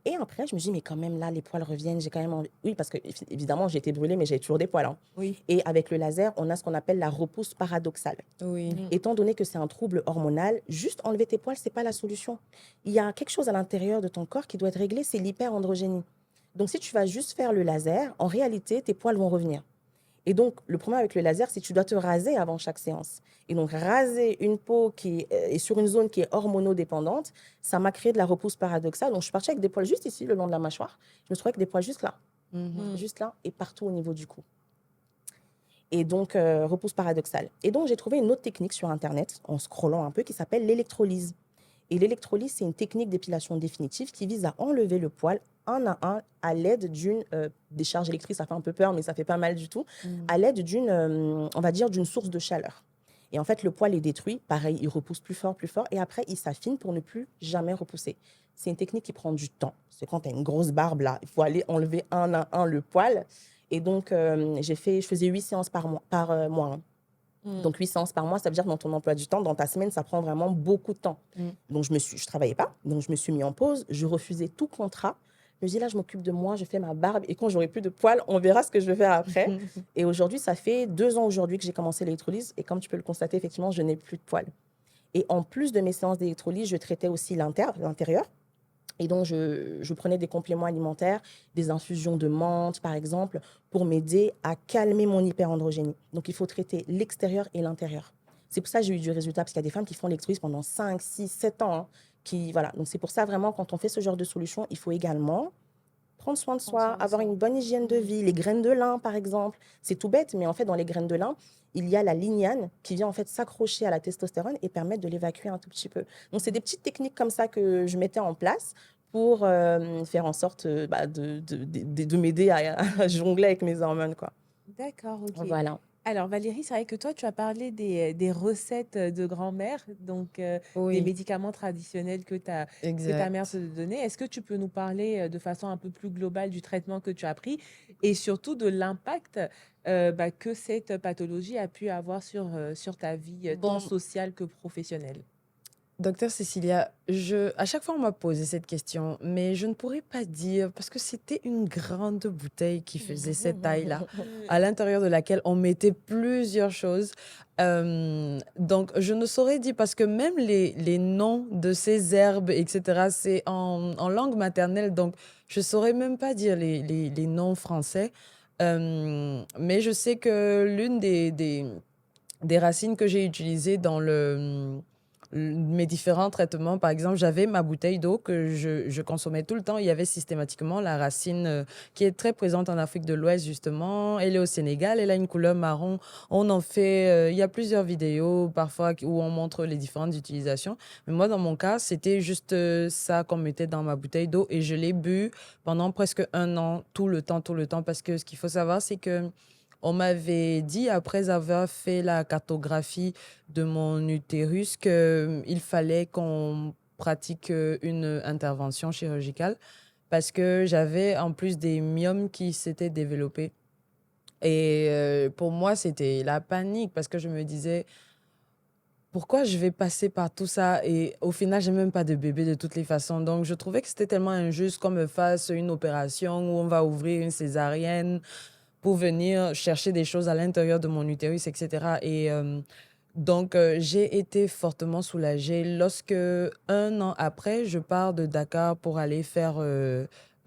Et après, je me dis, mais quand même, là, les poils reviennent. J'ai quand même envie. Oui, parce que, évidemment, j'ai été brûlée, mais j'ai toujours des poils, hein. Oui. Et avec le laser, on a ce qu'on appelle la repousse paradoxale. Oui. Mmh. Étant donné que c'est un trouble hormonal, juste enlever tes poils, c'est pas la solution. Il y a quelque chose à l'intérieur de ton corps qui doit être réglé, c'est l'hyperandrogénie. Donc, si tu vas juste faire le laser, en réalité, tes poils vont revenir. Et donc, le problème avec le laser, c'est que tu dois te raser avant chaque séance. Et donc, raser une peau qui est sur une zone qui est hormonodépendante, ça m'a créé de la repousse paradoxale. Donc, je suis partie avec des poils juste ici, le long de la mâchoire. Je me suis retrouvée avec des poils Mhm. Mmh. juste là et partout au niveau du cou. Et donc, repousse paradoxale. Et donc, j'ai trouvé une autre technique sur Internet, en scrollant un peu, qui s'appelle l'électrolyse. Et l'électrolyse, c'est une technique d'épilation définitive qui vise à enlever le poil un à un à l'aide d'une décharge électrique. Ça fait un peu peur, mais ça fait pas mal du tout. À l'aide d'une, on va dire, d'une source de chaleur. Et en fait, le poil est détruit. Pareil, il repousse plus fort, plus fort. Et après, il s'affine pour ne plus jamais repousser. C'est une technique qui prend du temps. C'est quand tu as une grosse barbe, là, il faut aller enlever un à un le poil. Et donc, je faisais 8 séances par mois, hein. Mmh. Donc, 8 séances par mois, ça veut dire que dans ton emploi du temps, dans ta semaine, ça prend vraiment beaucoup de temps. Mm. Donc, je travaillais pas. Donc, je me suis mis en pause. Je refusais tout contrat. Je me dis, là, je m'occupe de moi, je fais ma barbe. Et quand j'aurai plus de poils, on verra ce que je vais faire après. Et aujourd'hui, ça fait 2 ans aujourd'hui que j'ai commencé l'électrolyse. Et comme tu peux le constater, effectivement, je n'ai plus de poils. Et en plus de mes séances d'électrolyse, je traitais aussi l'intérieur. Et donc, je prenais des compléments alimentaires, des infusions de menthe, par exemple, pour m'aider à calmer mon hyperandrogénie. Donc, il faut traiter l'extérieur et l'intérieur. C'est pour ça que j'ai eu du résultat, parce qu'il y a des femmes qui font l'électrolyse pendant 5, 6, 7 ans, hein, voilà. Donc, c'est pour ça, vraiment, quand on fait ce genre de solution, il faut également prendre soin de Prendre soi, soin de avoir soi. une bonne hygiène de Mmh. vie. Les graines de lin, par exemple, c'est tout bête, mais en fait, dans les graines de lin, il y a la lignane qui vient en fait s'accrocher à la testostérone et permettre de l'évacuer un tout petit peu. Donc, c'est des petites techniques comme ça que je mettais en place pour faire en sorte de m'aider à jongler avec mes hormones, quoi. D'accord, OK. Voilà. Alors Valérie, c'est vrai que toi, tu as parlé des recettes de grand-mère, donc des Oui, médicaments traditionnels que ta mère te exact. donnait. Est-ce que tu peux nous parler de façon un peu plus globale du traitement que tu as pris et surtout de l'impact bah, que cette pathologie a pu avoir sur ta vie tant Bon, sociale que professionnelle? Docteur Cécilia, à chaque fois on m'a posé cette question, mais je ne pourrais pas dire parce que c'était une grande bouteille qui faisait cette taille-là, à l'intérieur de laquelle on mettait plusieurs choses. Donc je ne saurais dire parce que même les noms de ces herbes, etc., c'est en langue maternelle, donc je saurais même pas dire les noms français. Mais je sais que l'une des racines que j'ai utilisées dans mes différents traitements. Par exemple, j'avais ma bouteille d'eau que je consommais tout le temps. Il y avait systématiquement la racine qui est très présente en Afrique de l'Ouest, justement. Elle est au Sénégal, elle a une couleur marron. On en fait, il y a plusieurs vidéos parfois où on montre les différentes utilisations. Mais moi, dans mon cas, c'était juste ça qu'on mettait dans ma bouteille d'eau et je l'ai bu pendant presque un an, tout le temps. Parce que ce qu'il faut savoir, c'est que on m'avait dit, après avoir fait la cartographie de mon utérus, qu'il fallait qu'on pratique une intervention chirurgicale parce que j'avais en plus des myomes qui s'étaient développés. Et pour moi, c'était la panique parce que je me disais, pourquoi je vais passer par tout ça et au final, j'ai même pas de bébé de toutes les façons. Donc, je trouvais que c'était tellement injuste qu'on me fasse une opération où on va ouvrir une césarienne pour venir chercher des choses à l'intérieur de mon utérus, etc. Et donc, j'ai été fortement soulagée lorsque, un an après, je pars de Dakar pour aller faire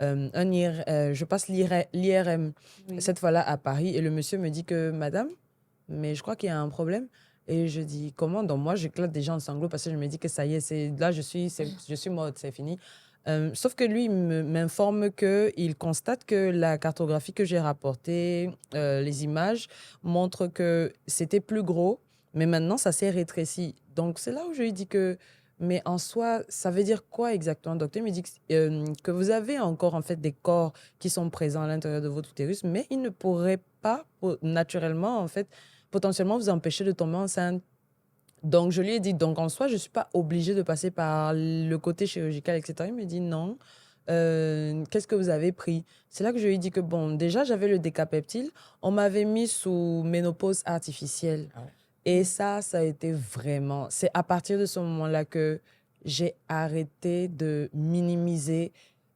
je passe l'IRM, Oui. cette fois-là à Paris. Et le monsieur me dit que, Madame, mais je crois qu'il y a un problème. Et je dis, comment? Donc, moi, j'éclate déjà en sanglots parce que je me dis que ça y est, là, je suis morte, c'est fini. Sauf que lui, m'informe qu'il constate que la cartographie que j'ai rapportée, les images, montrent que c'était plus gros, mais maintenant, ça s'est rétréci. Donc, c'est là où je lui dis que, mais en soi, ça veut dire quoi exactement? Le docteur me dit que vous avez encore, en fait, des corps qui sont présents à l'intérieur de votre utérus, mais ils ne pourraient pas, naturellement, en fait, potentiellement vous empêcher de tomber enceinte. Donc, je lui ai dit, donc en soi, je ne suis pas obligée de passer par le côté chirurgical, etc. Il me dit non. Qu'est-ce que vous avez pris? C'est là que je lui ai dit que, bon, déjà, j'avais le décapeptile. On m'avait mis sous ménopause artificielle. Ah ouais. Et ça a été vraiment... C'est à partir de ce moment-là que j'ai arrêté de minimiser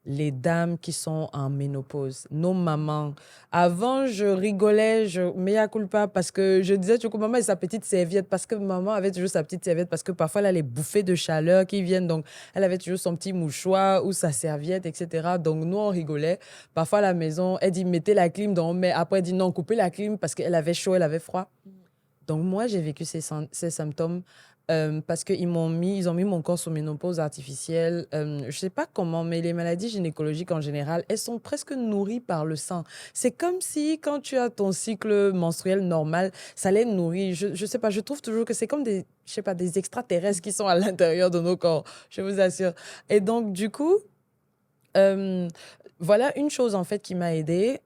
les dames qui sont en ménopause, nos mamans. Avant, je rigolais, je mea culpa parce que je disais, tu vois, maman et sa petite serviette, parce que maman avait toujours sa petite serviette, parce que parfois, elle a les bouffées de chaleur qui viennent, donc elle avait toujours son petit mouchoir ou sa serviette, etc. Donc, nous, on rigolait. Parfois, à la maison, elle dit, mettez la clim, donc, mais après, elle dit, non, coupez la clim parce qu'elle avait chaud, elle avait froid. Donc, moi, j'ai vécu ces symptômes parce ils ont mis mon corps sous ménopause artificielle. Je ne sais pas comment, mais les maladies gynécologiques en général, elles sont presque nourries par le sang. C'est comme si quand tu as ton cycle menstruel normal, ça les nourrit. Je ne sais pas, je trouve toujours que c'est comme je sais pas, des extraterrestres qui sont à l'intérieur de nos corps, je vous assure. Et donc, du coup, euh, voilà une chose en fait qui m'a aidée.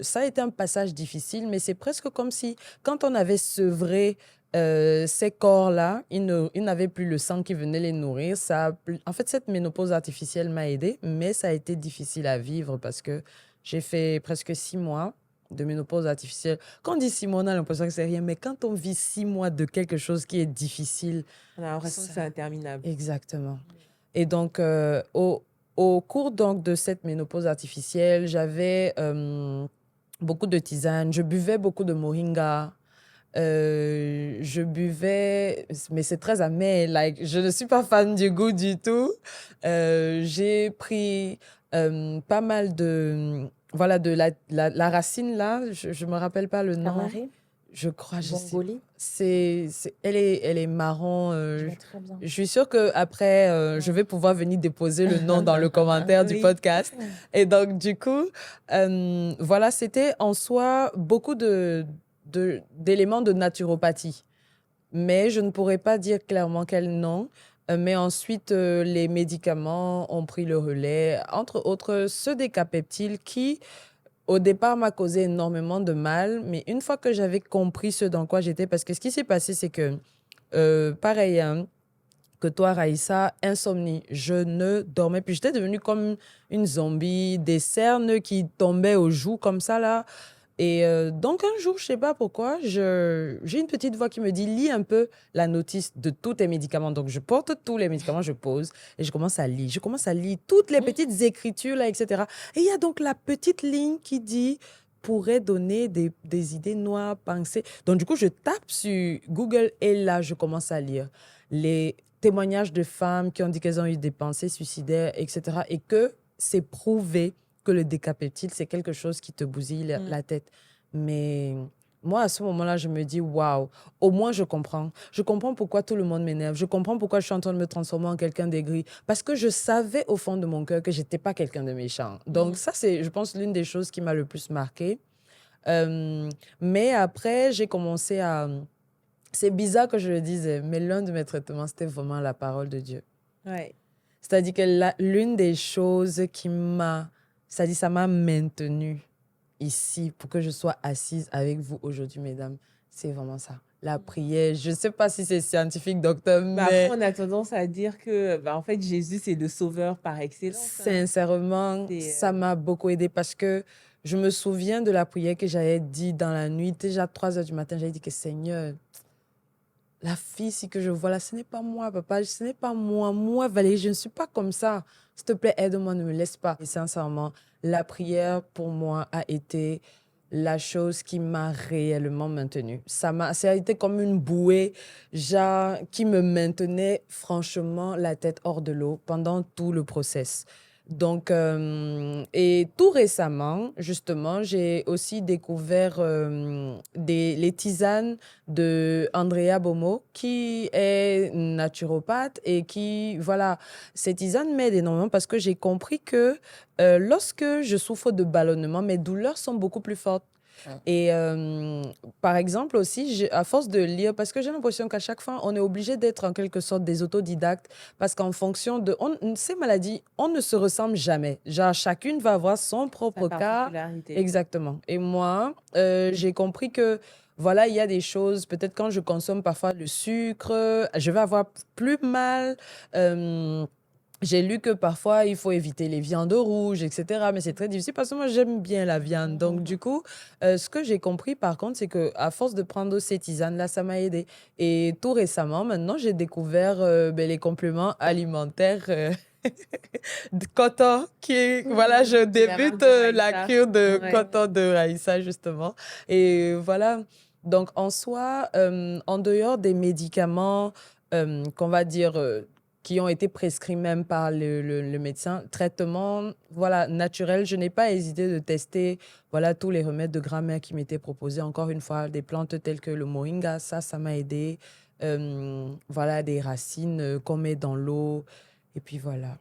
Ça a été un passage difficile, mais c'est presque comme si quand on avait sevré ces corps-là, ils n'avaient plus le sang qui venait les nourrir. En fait, cette ménopause artificielle m'a aidée, mais ça a été difficile à vivre parce que j'ai fait presque 6 mois de ménopause artificielle. Quand on dit 6 mois, on a l'impression que c'est rien, mais quand on vit 6 mois de quelque chose qui est difficile, On a l'impression que c'est interminable. exactement. Et donc, au cours donc, de cette ménopause artificielle, j'avais beaucoup de tisanes. Je buvais beaucoup de moringa. Je buvais, mais c'est très amer. Like, je ne suis pas fan du goût du tout. J'ai pris pas mal voilà, de la racine là. Je me rappelle pas le nom. Camaré, Je crois, je sais. Bongoli, Elle est marron. je vois très bien. Je suis sûre qu'après, je vais pouvoir venir déposer le nom dans le commentaire du Oui. podcast. Et donc, du coup, voilà, c'était en soi beaucoup d'éléments de naturopathie. Mais je ne pourrais pas dire clairement quel nom. Mais ensuite, les médicaments ont pris le relais, entre autres ceux des capeptiles qui, au départ, m'a causé énormément de mal. Mais une fois que j'avais compris ce dans quoi j'étais, parce que ce qui s'est passé, c'est que, pareil, hein, que toi, Raïssa, insomnie. Je ne dormais plus. J'étais devenue comme une zombie, des cernes qui tombaient aux joues comme ça, là. Et donc, un jour, je sais pas pourquoi, j'ai une petite voix qui me dit, lis un peu la notice de tous tes médicaments. Donc, je porte tous les médicaments, je pose et je commence à lire. Je commence à lire toutes les petites écritures, là, etc. Et il y a donc la petite ligne qui dit, pourrait donner des idées noires, pensées. Donc, du coup, je tape sur Google et là, je commence à lire les témoignages de femmes qui ont dit qu'elles ont eu des pensées suicidaires, etc. Et que c'est prouvé que le décapeptile, c'est quelque chose qui te bousille la tête. Mais moi, à ce moment-là, je me dis, waouh, au moins je comprends. Je comprends pourquoi tout le monde m'énerve. Je comprends pourquoi je suis en train de me transformer en quelqu'un d'aigri. Parce que je savais au fond de mon cœur que je n'étais pas quelqu'un de méchant. Donc ça, c'est, je pense, l'une des choses qui m'a le plus marquée. Mais après, j'ai commencé à... C'est bizarre que je le dise, mais l'un de mes traitements, c'était vraiment la parole de Dieu. Ouais. C'est-à-dire que l'une des choses qui m'a... C'est-à-dire ça m'a maintenue ici pour que je sois assise avec vous aujourd'hui, mesdames. C'est vraiment ça. La prière, je ne sais pas si c'est scientifique, docteur, Bah, après, mais on a tendance à dire que, bah, en fait, Jésus, c'est le sauveur par excellence, hein. sincèrement, C'est, ça m'a beaucoup aidé parce que je me souviens de la prière que j'avais dit dans la nuit, déjà 3 heures du matin, j'avais dit que Seigneur, la fille si que je vois là, ce n'est pas moi, papa, ce n'est pas moi. Moi, Valérie, je ne suis pas comme ça. S'il te plaît, aide-moi, ne me laisse pas. Et sincèrement, la prière pour moi a été la chose qui m'a réellement maintenue. Ça a été comme une bouée, genre, qui me maintenait franchement la tête hors de l'eau pendant tout le process. Donc, et tout récemment, justement, j'ai aussi découvert les tisanes de Andrea Bomo, qui est naturopathe et qui, voilà, ces tisanes m'aident énormément parce que j'ai compris que lorsque je souffre de ballonnement, mes douleurs sont beaucoup plus fortes. Et par exemple aussi, à force de lire, parce que j'ai l'impression qu'à chaque fois, on est obligé d'être en quelque sorte des autodidactes, parce qu'en fonction de... ces maladies, on ne se ressemble jamais. Genre, chacune va avoir son sa propre cas. particularité. Exactement. Et moi, j'ai compris que, voilà, il y a des choses, peut-être quand je consomme parfois le sucre, je vais avoir plus mal. J'ai lu que parfois, il faut éviter les viandes rouges, etc. Mais c'est très difficile parce que moi, j'aime bien la viande. Donc, du coup, ce que j'ai compris, par contre, c'est qu'à force de prendre ces tisanes-là, ça m'a aidé. Et tout récemment, maintenant, j'ai découvert les compléments alimentaires de coton voilà, je La marque débute de la Raïssa. cure de Ouais. coton de Raïssa, justement. Et voilà. Donc, en soi, en dehors des médicaments qu'on va dire qui ont été prescrits même par le médecin, traitement voilà, naturel, je n'ai pas hésité de tester voilà, tous les remèdes de grand-mère qui m'étaient proposés. Encore une fois, des plantes telles que le moringa, ça m'a aidé. Voilà, des racines qu'on met dans l'eau. Et puis voilà.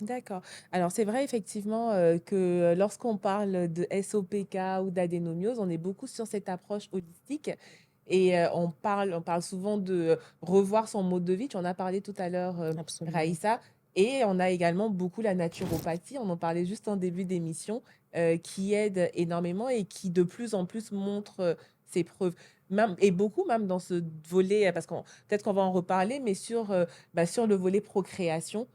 D'accord. Alors, c'est vrai effectivement que lorsqu'on parle de SOPK ou d'adénomiose, on est beaucoup sur cette approche holistique et on parle souvent de revoir son mode de vie. Tu en as parlé tout à l'heure, Absolument. Raïssa. Et on a également beaucoup la naturopathie. On en parlait juste en début d'émission, qui aide énormément et qui de plus en plus montre ses preuves. Même, et beaucoup même dans ce volet, parce qu'on peut-être qu'on va en reparler, mais sur le volet procréation.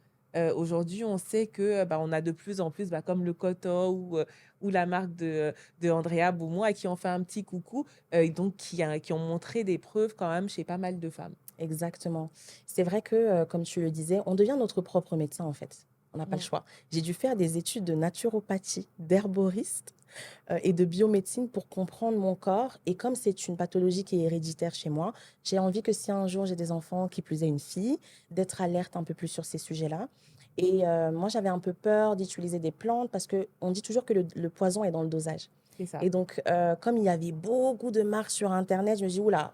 Aujourd'hui, on sait que on a de plus en plus, comme le Koto ou la marque de Andrea Beaumont, à qui on fait un petit coucou, donc qui ont montré des preuves quand même chez pas mal de femmes. Exactement. C'est vrai que, comme tu le disais, on devient notre propre médecin, en fait. On n'a pas le choix. J'ai dû faire des études de naturopathie, d'herboriste et de biomédecine pour comprendre mon corps. Et comme c'est une pathologie qui est héréditaire chez moi, j'ai envie que si un jour j'ai des enfants, qui plus est une fille, d'être alerte un peu plus sur ces sujets-là. Et moi, j'avais un peu peur d'utiliser des plantes parce qu'on dit toujours que le poison est dans le dosage. C'est ça. Et donc, comme il y avait beaucoup de marques sur Internet, je me dis, oula,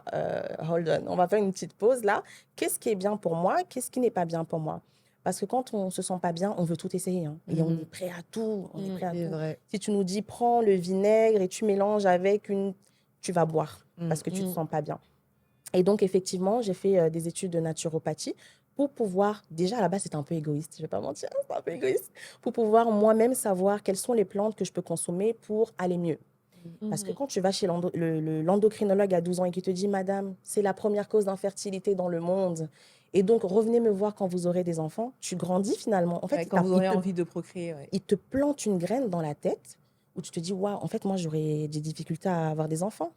hold on, on va faire une petite pause là. Qu'est-ce qui est bien pour moi? Qu'est-ce qui n'est pas bien pour moi? Parce que quand on ne se sent pas bien, on veut tout essayer, hein. Et on est prêt à tout. On est prêt à C'est tout. vrai. Si tu nous dis, prends le vinaigre et tu mélanges avec une... Tu vas boire parce que tu ne te sens pas bien. Et donc, effectivement, j'ai fait des études de naturopathie pour pouvoir, déjà à la base, c'était un peu égoïste, je ne vais pas mentir, c'était un peu égoïste, pour pouvoir moi-même savoir quelles sont les plantes que je peux consommer pour aller mieux. Parce que quand tu vas chez l'endocrinologue à 12 ans et qu'il te dit, Madame, c'est la première cause d'infertilité dans le monde, et donc revenez me voir quand vous aurez des enfants, tu grandis finalement. En fait, Quand vous aurez envie de procréer. Ouais. il te plante une graine dans la tête où tu te dis, waouh, en fait, moi, j'aurais des difficultés à avoir des enfants.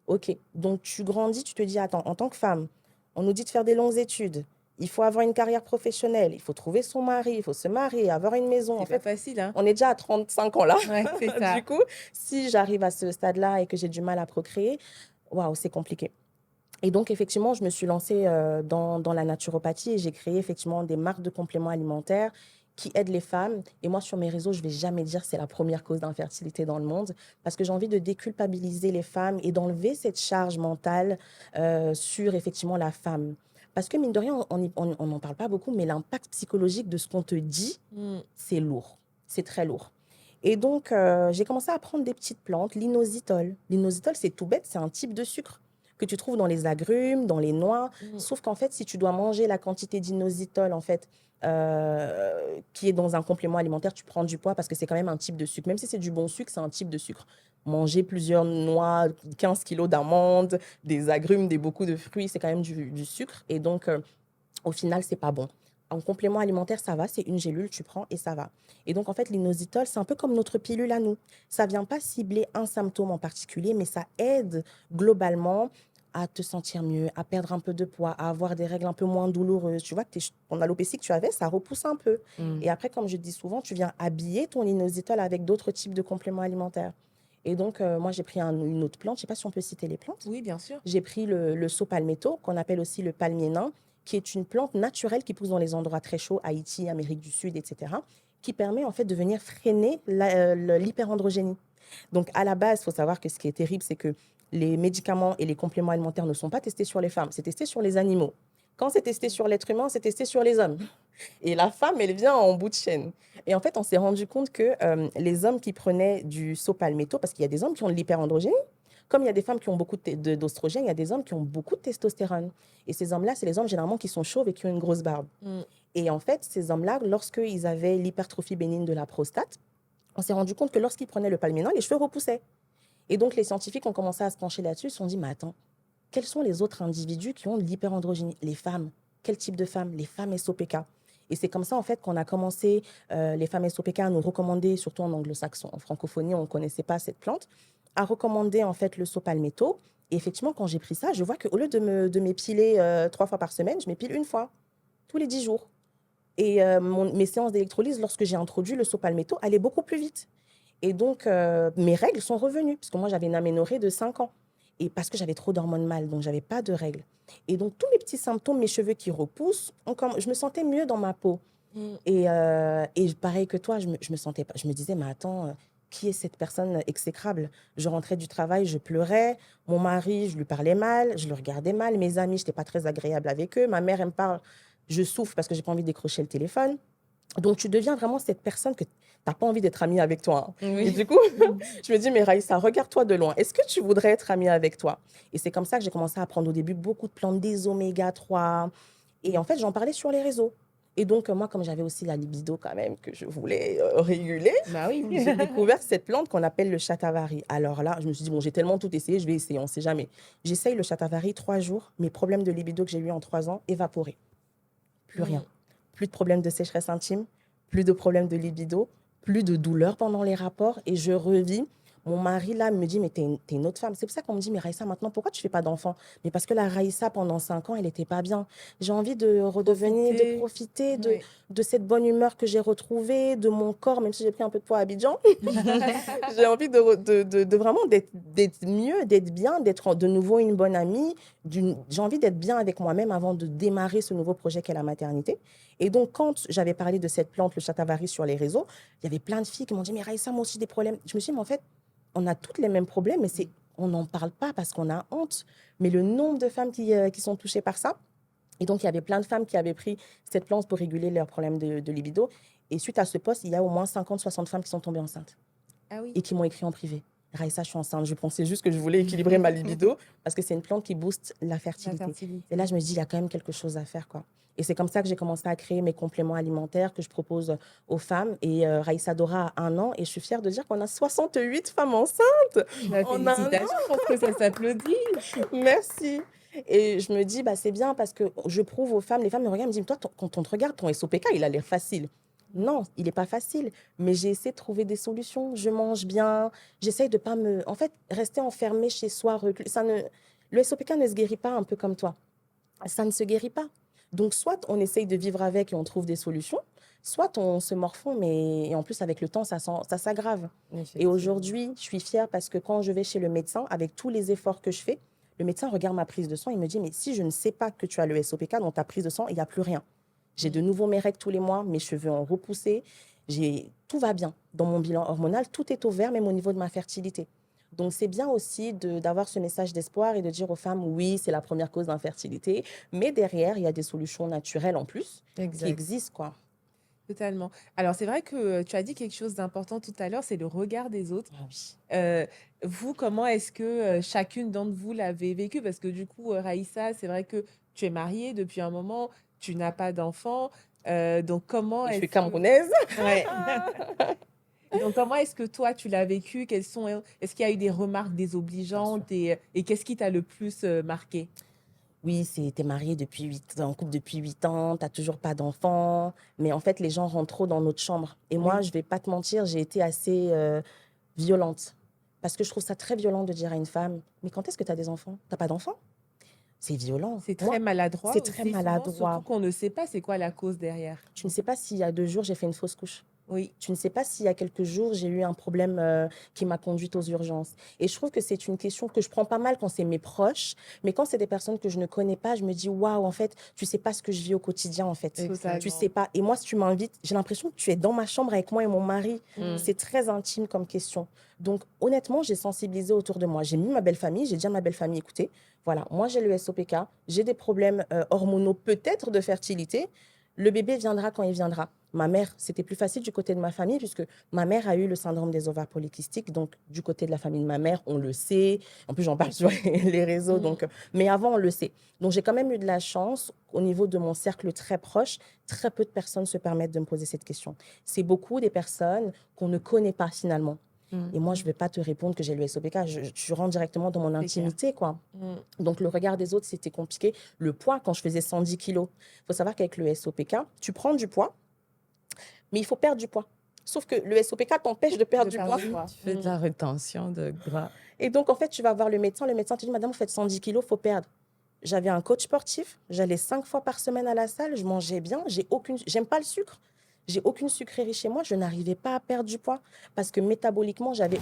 Ok, donc tu grandis, tu te dis, attends, en tant que femme, on nous dit de faire des longues études, il faut avoir une carrière professionnelle, il faut trouver son mari, il faut se marier, avoir une maison. En C'est pas fait, facile, hein? on est déjà à 35 ans là. Ouais, c'est Du ça. coup, si j'arrive à ce stade-là et que j'ai du mal à procréer, waouh, c'est compliqué. Et donc, effectivement, je me suis lancée dans la naturopathie et j'ai créé effectivement des marques de compléments alimentaires qui aident les femmes. Et moi, sur mes réseaux, je ne vais jamais dire que c'est la première cause d'infertilité dans le monde parce que j'ai envie de déculpabiliser les femmes et d'enlever cette charge mentale sur effectivement la femme. Parce que mine de rien, on n'en parle pas beaucoup, mais l'impact psychologique de ce qu'on te dit, Mmh. c'est lourd. C'est très lourd. Et donc, j'ai commencé à prendre des petites plantes, l'inositol. L'inositol, c'est tout bête, c'est un type de sucre que tu trouves dans les agrumes, dans les noix. Mmh. Sauf qu'en fait, si tu dois manger la quantité d'inositol, en fait, qui est dans un complément alimentaire, tu prends du poids parce que c'est quand même un type de sucre. Même si c'est du bon sucre, c'est un type de sucre. Manger plusieurs noix, 15 kilos d'amandes, des agrumes, beaucoup de fruits, c'est quand même du sucre. Et donc, au final, c'est pas bon. En complément alimentaire, ça va, c'est une gélule, tu prends et ça va. Et donc, en fait, l'inositol, c'est un peu comme notre pilule à nous. Ça vient pas cibler un symptôme en particulier, mais ça aide globalement à te sentir mieux, à perdre un peu de poids, à avoir des règles un peu moins douloureuses. Tu vois que ton alopécie que tu avais, ça repousse un peu. Mm. Et après, comme je dis souvent, tu viens habiller ton inositol avec d'autres types de compléments alimentaires. Et donc, moi, j'ai pris une autre plante. Je ne sais pas si on peut citer les plantes. Oui, bien sûr. J'ai pris le saut-palmetto, qu'on appelle aussi le palmier nain, qui est une plante naturelle qui pousse dans les endroits très chauds, Haïti, Amérique du Sud, etc., qui permet en fait de venir freiner l'hyperandrogénie. Donc, à la base, il faut savoir que ce qui est terrible, c'est que les médicaments et les compléments alimentaires ne sont pas testés sur les femmes, c'est testé sur les animaux. Quand c'est testé sur l'être humain, c'est testé sur les hommes. Et la femme, elle vient en bout de chaîne. Et en fait, on s'est rendu compte que les hommes qui prenaient du saut-palmetto, parce qu'il y a des hommes qui ont de l'hyperandrogénie, comme il y a des femmes qui ont beaucoup d'ostrogène, il y a des hommes qui ont beaucoup de testostérone. Et ces hommes-là, c'est les hommes généralement qui sont chauves et qui ont une grosse barbe. Mmh. Et en fait, ces hommes-là, lorsqu'ils avaient l'hypertrophie bénigne de la prostate, on s'est rendu compte que lorsqu'ils prenaient le palménin, les cheveux repoussaient. Et donc, les scientifiques ont commencé à se pencher là-dessus. Ils se sont dit, mais attends, quels sont les autres individus qui ont de l'hyperandrogénie? Les femmes. Quel type de femmes? Les femmes SOPK. Et c'est comme ça, en fait, qu'on a commencé, les femmes SOPK, à nous recommander, surtout en anglo-saxon. En francophonie, on ne connaissait pas cette plante, à recommander, en fait, le saut-palmetto. Et effectivement, quand j'ai pris ça, je vois qu'au lieu de m'épiler 3 fois par semaine, je m'épile une fois, tous les 10 jours. Et mes séances d'électrolyse, lorsque j'ai introduit le saut-palmetto, allaient beaucoup plus vite. Et donc, mes règles sont revenues, parce que moi, j'avais une aménorrhée de 5 ans. Et parce que j'avais trop d'hormones mâles, donc j'avais pas de règles. Et donc, tous mes petits symptômes, mes cheveux qui repoussent, je me sentais mieux dans ma peau. Mmh. Et pareil que toi, je me sentais pas. Je me disais, mais attends, qui est cette personne exécrable? Je rentrais du travail, je pleurais. Mon mari, je lui parlais mal, je le regardais mal. Mes amis, je n'étais pas très agréable avec eux. Ma mère, elle me parle, je souffre parce que j'ai pas envie de décrocher le téléphone. Donc, tu deviens vraiment cette personne que tu n'as pas envie d'être amie avec toi, hein. Et Oui. du coup, je me dis, mais Raïssa, regarde-toi de loin. Est-ce que tu voudrais être amie avec toi? Et c'est comme ça que j'ai commencé à prendre au début beaucoup de plantes, des oméga 3. Et en fait, j'en parlais sur les réseaux. Et donc, moi, comme j'avais aussi la libido quand même que je voulais réguler, Bah oui. j'ai découvert cette plante qu'on appelle le shatavari. Alors là, je me suis dit, bon, j'ai tellement tout essayé, je vais essayer, on ne sait jamais. J'essaye le shatavari 3 jours, mes problèmes de libido que j'ai eu en 3 ans, évaporés. Plus rien. Mmh. Plus de problèmes de sécheresse intime, plus de problèmes de libido, plus de douleur pendant les rapports. Et je revis. Mon mari, là, me dit, mais t'es une autre femme. C'est pour ça qu'on me dit, mais Raïssa, maintenant, pourquoi tu fais pas d'enfant? Mais parce que la Raïssa, pendant 5 ans, elle n'était pas bien. J'ai envie de redevenir, de profiter Ouais. de cette bonne humeur que j'ai retrouvée, de mon corps, même si j'ai pris un peu de poids à Abidjan. J'ai envie de vraiment d'être mieux, d'être bien, d'être de nouveau une bonne amie. J'ai envie d'être bien avec moi-même avant de démarrer ce nouveau projet qu'est la maternité. Et donc, quand j'avais parlé de cette plante, le shatavari, sur les réseaux, il y avait plein de filles qui m'ont dit, mais Raïssa, moi aussi des problèmes. Je me suis dit, mais en fait, on a toutes les mêmes problèmes, mais on n'en parle pas parce qu'on a honte. Mais le nombre de femmes qui sont touchées par ça, et donc il y avait plein de femmes qui avaient pris cette plante pour réguler leurs problèmes de libido. Et suite à ce post, il y a au moins 50-60 femmes qui sont tombées enceintes Ah oui. et qui m'ont écrit en privé. Raïssa, je suis enceinte. Je pensais juste que je voulais équilibrer ma libido parce que c'est une plante qui booste la La fertilité. fertilité. Et là, je me dis, il y a quand même quelque chose à faire, quoi. Et c'est comme ça que j'ai commencé à créer mes compléments alimentaires que je propose aux femmes. Et Raïssa Dora a 1 an et je suis fière de dire qu'on a 68 femmes enceintes. Bah, On a un an. félicitations, je pense que ça s'applaudit. Merci. Et je me dis, bah, c'est bien parce que je prouve aux femmes, les femmes me regardent et me disent, toi, quand on te regarde, ton SOPK, il a l'air facile. Non, il n'est pas facile, mais j'ai essayé de trouver des solutions. Je mange bien, j'essaye de pas me... En fait, rester enfermé chez soi, le SOPK ne se guérit pas un peu comme toi. Ça ne se guérit pas. Donc, soit on essaye de vivre avec et on trouve des solutions, soit on se morfond, mais et en plus, avec le temps, ça s'aggrave. Et Effectivement. aujourd'hui, je suis fière parce que quand je vais chez le médecin, avec tous les efforts que je fais, le médecin regarde ma prise de sang, il me dit, mais si je ne sais pas que tu as le SOPK, dans ta prise de sang, il n'y a plus rien. J'ai de nouveau mes règles tous les mois, mes cheveux ont repoussé, tout va bien. Dans mon bilan hormonal, tout est au vert, même au niveau de ma fertilité. Donc, c'est bien aussi d'avoir ce message d'espoir et de dire aux femmes, oui, c'est la première cause d'infertilité, mais derrière, il y a des solutions naturelles en plus qui Exact. existent, quoi. Totalement. Alors, c'est vrai que tu as dit quelque chose d'important tout à l'heure, c'est le regard des autres. Ah oui. Vous, comment est-ce que chacune d'entre vous l'avez vécu? Parce que du coup, Raïssa, c'est vrai que tu es mariée depuis un moment, tu n'as pas d'enfant. Donc, comment Et je suis est-ce que... camerounaise. Ouais. Donc, comment est-ce que toi, tu l'as vécu? Est-ce qu'il y a eu des remarques désobligeantes et qu'est-ce qui t'a le plus marqué? Oui, t'es mariée depuis 8 ans, en couple depuis 8 ans, t'as toujours pas d'enfant. Mais en fait, les gens rentrent trop dans notre chambre. Et moi, Oui, je vais pas te mentir, j'ai été assez violente. Parce que je trouve ça très violent de dire à une femme, mais quand est-ce que tu as des enfants? T'as pas d'enfants? C'est violent. c'est Moi, très maladroit c'est très aussi souvent, surtout maladroit. qu'on ne sait pas c'est quoi la cause derrière. Tu ne sais pas s'il y a 2 jours, j'ai fait une fausse couche. Oui, Tu ne sais pas s'il y a quelques jours, j'ai eu un problème qui m'a conduite aux urgences. Et je trouve que c'est une question que je prends pas mal quand c'est mes proches, mais quand c'est des personnes que je ne connais pas, je me dis waouh, en fait, tu sais pas ce que je vis au quotidien, en fait. Exact. Tu totalement. sais pas. Et moi, si tu m'invites, j'ai l'impression que tu es dans ma chambre avec moi et mon mari. Mm. C'est très intime comme question. Donc, honnêtement, j'ai sensibilisé autour de moi. J'ai mis ma belle famille, j'ai dit à ma belle famille, écoutez, voilà, moi j'ai le SOPK, j'ai des problèmes hormonaux, peut-être de fertilité. Le bébé viendra quand il viendra. Ma mère, c'était plus facile du côté de ma famille, puisque ma mère a eu le syndrome des ovaires polykystiques. Donc, du côté de la famille de ma mère, on le sait. En plus, j'en parle sur les réseaux. Mm. Donc, mais avant, on le sait. Donc, j'ai quand même eu de la chance. Au niveau de mon cercle très proche, très peu de personnes se permettent de me poser cette question. C'est beaucoup des personnes qu'on ne connaît pas finalement. Mm. Et moi, je ne vais pas te répondre que j'ai le SOPK. Je rentre directement dans mon C'est clair. intimité, quoi. Mm. Donc, le regard des autres, c'était compliqué. Le poids, quand je faisais 110 kilos, il faut savoir qu'avec le SOPK, tu prends du poids, mais il faut perdre du poids. Sauf que le SOPK t'empêche de perdre De du faire poids. du poids. Tu fais de la rétention de gras. Et donc, en fait, tu vas voir le médecin te dit, madame, vous faites 110 kilos, il faut perdre. J'avais un coach sportif, j'allais 5 fois par semaine à la salle, je mangeais bien, j'aime pas le sucre. J'ai aucune sucrerie chez moi, je n'arrivais pas à perdre du poids parce que métaboliquement, j'avais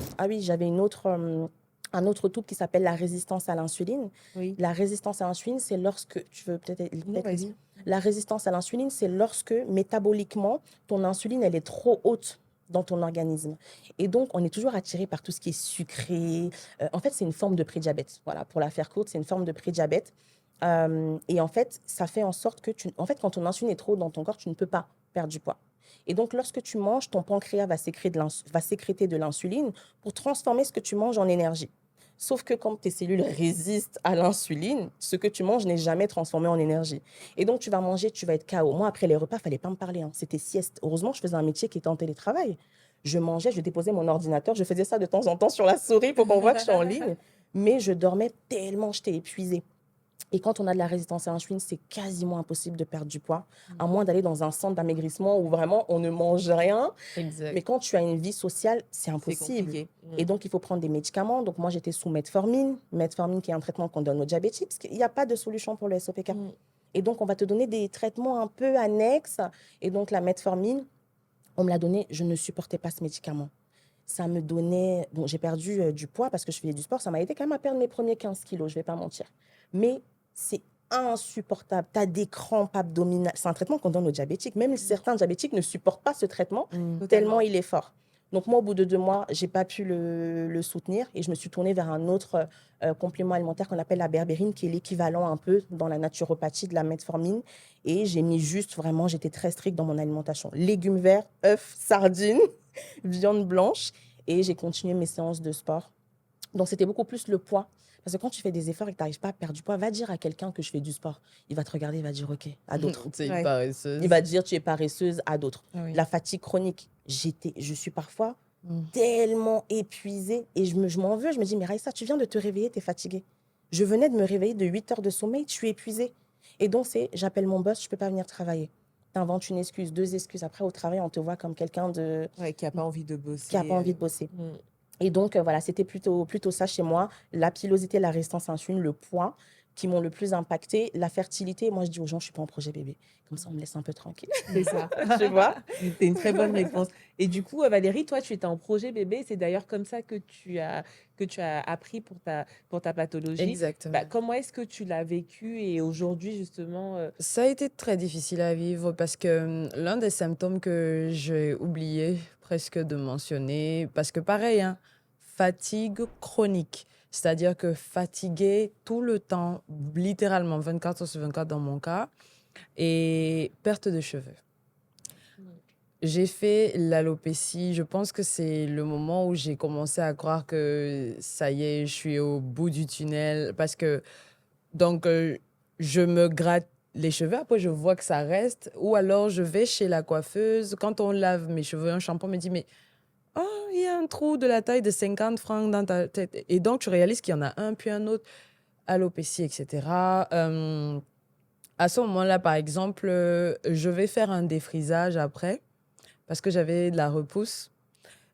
un autre trouble qui s'appelle la résistance à l'insuline. Oui. La résistance à l'insuline, c'est lorsque, tu veux peut-être Non, vas-y. La résistance à l'insuline, c'est lorsque métaboliquement, ton insuline, elle est trop haute dans ton organisme. Et donc, on est toujours attiré par tout ce qui est sucré. En fait, c'est une forme de prédiabète. Voilà, pour la faire courte, c'est une forme de prédiabète. Et en fait, ça fait en sorte que en fait, quand ton insuline est trop haut dans ton corps, tu ne peux pas perdre du poids. Et donc, lorsque tu manges, ton pancréas va sécréter de l'insuline pour transformer ce que tu manges en énergie. Sauf que quand tes cellules résistent à l'insuline, ce que tu manges n'est jamais transformé en énergie. Et donc, tu vas manger, tu vas être KO. Moi, après les repas, il ne fallait pas me parler, hein. C'était sieste. Heureusement, je faisais un métier qui était en télétravail. Je mangeais, je déposais mon ordinateur. Je faisais ça de temps en temps sur la souris pour qu'on voit que je suis en ligne. Mais je dormais tellement, j'étais épuisée. Et quand on a de la résistance à l'insuline, c'est quasiment impossible de perdre du poids, à moins d'aller dans un centre d'amaigrissement où vraiment on ne mange rien. Exact. Mais quand tu as une vie sociale, c'est C'est impossible. compliqué. Et donc, il faut prendre des médicaments. Donc, moi, j'étais sous metformine. Metformine qui est un traitement qu'on donne aux diabétiques, parce qu'il n'y a pas de solution pour le SOPK. Mm. Et donc, on va te donner des traitements un peu annexes. Et donc, la metformine, on me l'a donné, je ne supportais pas ce médicament. Ça me donnait... Bon, j'ai perdu du poids parce que je faisais du sport. Ça m'a aidé quand même à perdre mes premiers 15 kilos, je ne vais pas mentir. Mais c'est insupportable. Tu as des crampes abdominales. C'est un traitement qu'on donne aux diabétiques. Même certains diabétiques ne supportent pas ce traitement Mm. tellement Totalement. il est fort. Donc moi, au bout de 2 mois, j'ai pas pu le soutenir et je me suis tournée vers un autre complément alimentaire qu'on appelle la berbérine, qui est l'équivalent un peu dans la naturopathie de la metformine. Et j'ai mis juste, vraiment, j'étais très stricte dans mon alimentation. Légumes verts, œufs, sardines, viande blanche. Et j'ai continué mes séances de sport. Donc, c'était beaucoup plus le poids. Parce que quand tu fais des efforts et que tu n'arrives pas à perdre du poids, va dire à quelqu'un que je fais du sport. Il va te regarder, il va dire OK, à d'autres. C'est une Ouais. paresseuse. Il va te dire tu es paresseuse, à d'autres. Ah oui. La fatigue chronique, je suis parfois Mm. tellement épuisée et je m'en veux. Je me dis, mais Raïssa, tu viens de te réveiller, tu es fatiguée. Je venais de me réveiller de 8 heures de sommeil, tu es épuisée. Et donc, j'appelle mon boss, je ne peux pas venir travailler. t'inventes une excuse, deux excuses. Après, au travail, on te voit comme quelqu'un Ouais, qui a pas envie de qui n'a pas bosser. envie de bosser. Mm. Et donc, voilà, c'était plutôt ça chez moi. La pilosité, la résistance à l'insuline, le poids qui m'ont le plus impacté. La fertilité, moi, je dis aux gens, je ne suis pas en projet bébé. Comme ça, on me laisse un peu tranquille. C'est ça. Tu vois? C'est une très bonne réponse. Et du coup, Valérie, toi, tu étais en projet bébé. C'est d'ailleurs comme ça que tu as appris pour ta pathologie. Bah, Exactement. comment est-ce que tu l'as vécu et aujourd'hui, justement, Ça a été très difficile à vivre parce que l'un des symptômes que j'ai oublié presque de mentionner, parce que pareil, hein, fatigue chronique, c'est-à-dire que fatigué tout le temps, littéralement 24 heures sur 24 dans mon cas, et perte de cheveux. Mm. J'ai fait l'alopécie. Je pense que c'est le moment où j'ai commencé à croire que ça y est, je suis au bout du tunnel. Parce que, donc, je me gratte les cheveux. Après, je vois que ça reste. Ou alors, je vais chez la coiffeuse. Quand on lave mes cheveux, un shampoing me dit, mais oh, il y a un trou de la taille de 50 francs dans ta tête. Et donc, tu réalises qu'il y en a un, puis un autre. Alopécie, etc. À ce moment-là, par exemple, je vais faire un défrisage après parce que j'avais de la repousse.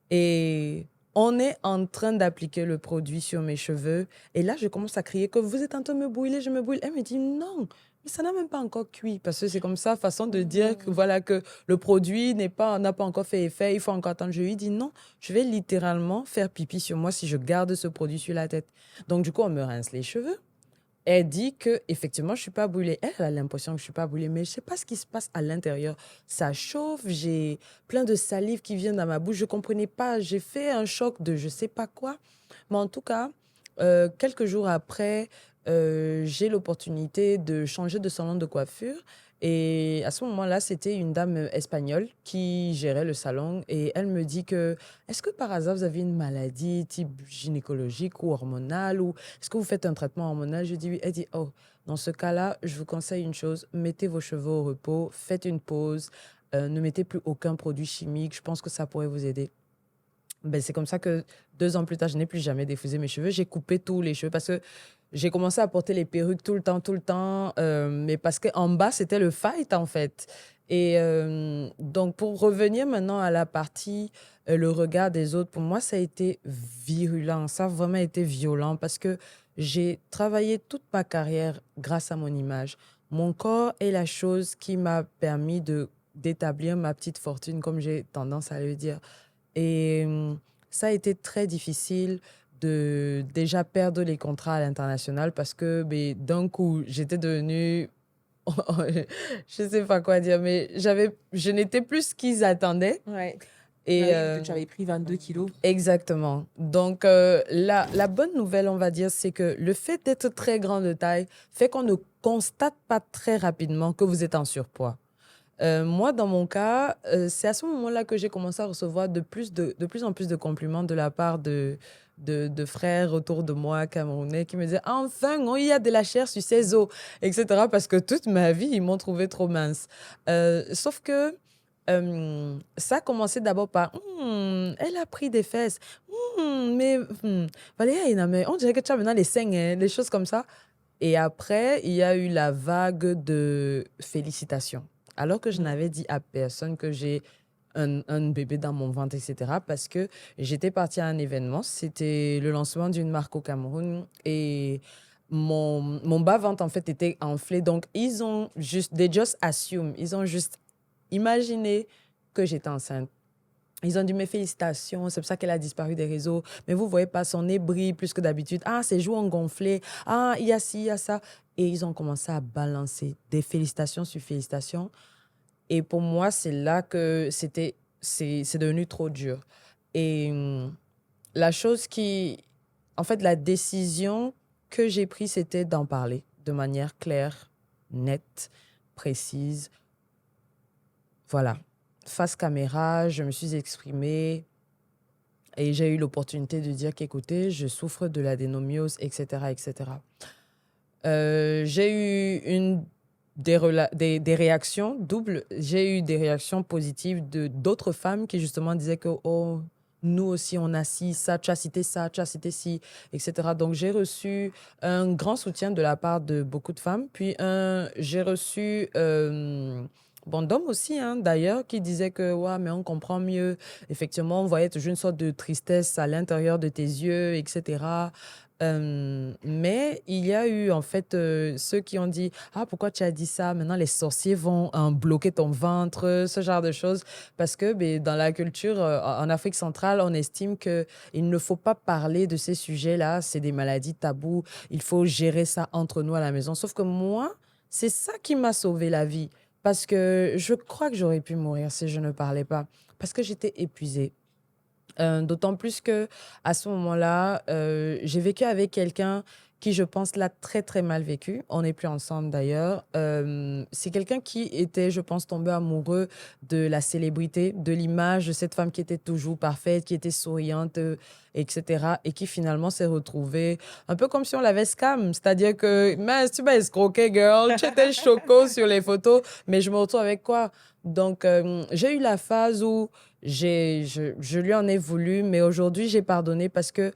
Et on est en train d'appliquer le produit sur mes cheveux. Et là, je commence à crier que vous êtes en train de me brûler, je me brûle. Elle me dit non, mais ça n'a même pas encore cuit. Parce que c'est comme ça, façon de dire que, voilà, que le produit n'a pas encore fait effet, il faut encore attendre. Je lui dis non, je vais littéralement faire pipi sur moi si je garde ce produit sur la tête. Donc, du coup, on me rince les cheveux. Elle dit que effectivement je suis pas brûlée. Elle a l'impression que je suis pas brûlée, mais je sais pas ce qui se passe à l'intérieur. Ça chauffe, j'ai plein de salive qui vient dans ma bouche. Je comprenais pas. J'ai fait un choc de je sais pas quoi. Mais en tout cas, quelques jours après, j'ai l'opportunité de changer de salon de coiffure. Et à ce moment-là, c'était une dame espagnole qui gérait le salon et elle me dit que est-ce que par hasard vous avez une maladie type gynécologique ou hormonale ou est-ce que vous faites un traitement hormonal? Je dis oui. Elle dit, oh, dans ce cas-là, je vous conseille une chose, mettez vos cheveux au repos, faites une pause, ne mettez plus aucun produit chimique, je pense que ça pourrait vous aider. Ben, c'est comme ça que 2 ans plus tard, je n'ai plus jamais défrisé mes cheveux. J'ai coupé tous les cheveux parce que j'ai commencé à porter les perruques tout le temps, mais parce qu'en bas, c'était le fight en fait. Et donc, pour revenir maintenant à la partie, le regard des autres, pour moi, ça a été virulent. Ça a vraiment été violent parce que j'ai travaillé toute ma carrière grâce à mon image. Mon corps est la chose qui m'a permis d'établir ma petite fortune, comme j'ai tendance à le dire. Et ça a été très difficile de déjà perdre les contrats à l'international parce que ben, d'un coup, j'étais devenue, je ne sais pas quoi dire, mais je n'étais plus ce qu'ils attendaient. Ouais. Et Bah oui, parce que tu avais pris 22 kilos. exactement. Donc, la bonne nouvelle, on va dire, c'est que le fait d'être très grand de taille fait qu'on ne constate pas très rapidement que vous êtes en surpoids. Moi, dans mon cas, c'est à ce moment-là que j'ai commencé à recevoir de plus en plus de compliments de la part de frères autour de moi, camerounais, qui me disaient enfin, oh, il y a de la chair sur ses os, etc. Parce que toute ma vie, ils m'ont trouvé trop mince. Sauf que ça a commencé d'abord par elle a pris des fesses. Mais Valérie, non, mais on dirait que tu as maintenant les seins, hein, des choses comme ça. Et après, il y a eu la vague de félicitations. Alors que je n'avais dit à personne que j'ai un bébé dans mon ventre, etc. Parce que j'étais partie à un événement. C'était le lancement d'une marque au Cameroun. Et mon bas-ventre, en fait, était enflé. Donc, they just assume. Ils ont juste imaginé que j'étais enceinte. Ils ont dit, mes félicitations, c'est pour ça qu'elle a disparu des réseaux. Mais vous voyez pas, son nez brille plus que d'habitude. Ah, ses joues ont gonflé. Ah, il y a ci, il y a ça. Et ils ont commencé à balancer des félicitations sur félicitations. Et pour moi, c'est là que c'est devenu trop dur. Et la chose en fait, la décision que j'ai prise, c'était d'en parler de manière claire, nette, précise. Voilà. Face caméra, je me suis exprimée et j'ai eu l'opportunité de dire qu'écoutez, je souffre de l'adénomiose, etc., etc. J'ai eu des réactions doubles. J'ai eu des réactions positives d'autres femmes qui justement disaient que, oh, nous aussi, on a ci, ça, tu as cité ça, tu as cité ci, etc. Donc, j'ai reçu un grand soutien de la part de beaucoup de femmes. Puis, j'ai reçu Bon, d'hommes aussi, hein, d'ailleurs, qui disaient que, ouais, mais on comprend mieux. Effectivement, on voyait toujours une sorte de tristesse à l'intérieur de tes yeux, etc. Mais il y a eu, en fait, ceux qui ont dit, ah, pourquoi tu as dit ça? Maintenant, les sorciers vont bloquer ton ventre, ce genre de choses. Parce que ben, dans la culture, en Afrique centrale, on estime que il ne faut pas parler de ces sujets-là. C'est des maladies tabous. Il faut gérer ça entre nous à la maison. Sauf que moi, c'est ça qui m'a sauvé la vie. Parce que je crois que j'aurais pu mourir si je ne parlais pas. Parce que j'étais épuisée. D'autant plus que à ce moment-là, j'ai vécu avec quelqu'un qui, je pense, l'a très, très mal vécu. On n'est plus ensemble d'ailleurs. C'est quelqu'un qui était, je pense, tombé amoureux de la célébrité, de l'image de cette femme qui était toujours parfaite, qui était souriante, etc. Et qui finalement s'est retrouvée un peu comme si on l'avait scam. C'est-à-dire que, mais tu m'as escroqué, girl. Tu étais choco sur les photos, mais je me retrouve avec quoi? Donc, j'ai eu la phase où je lui en ai voulu, mais aujourd'hui, j'ai pardonné parce que,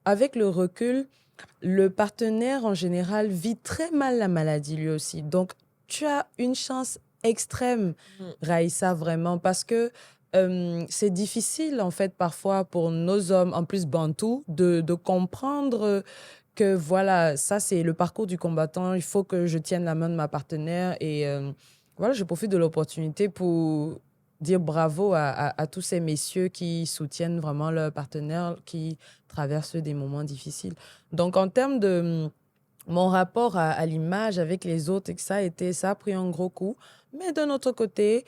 avec le recul, le partenaire en général vit très mal la maladie lui aussi. Donc, tu as une chance extrême, Mm. Raïssa, vraiment, parce que c'est difficile, en fait, parfois pour nos hommes, en plus bantous, de comprendre que voilà, ça, c'est le parcours du combattant. Il faut que je tienne la main de ma partenaire et voilà, je profite de l'opportunité pour dire bravo à tous ces messieurs qui soutiennent vraiment leur partenaire, qui traversent des moments difficiles. Donc, en termes de mon rapport à l'image avec les autres, et que ça a pris un gros coup. Mais d'un autre côté,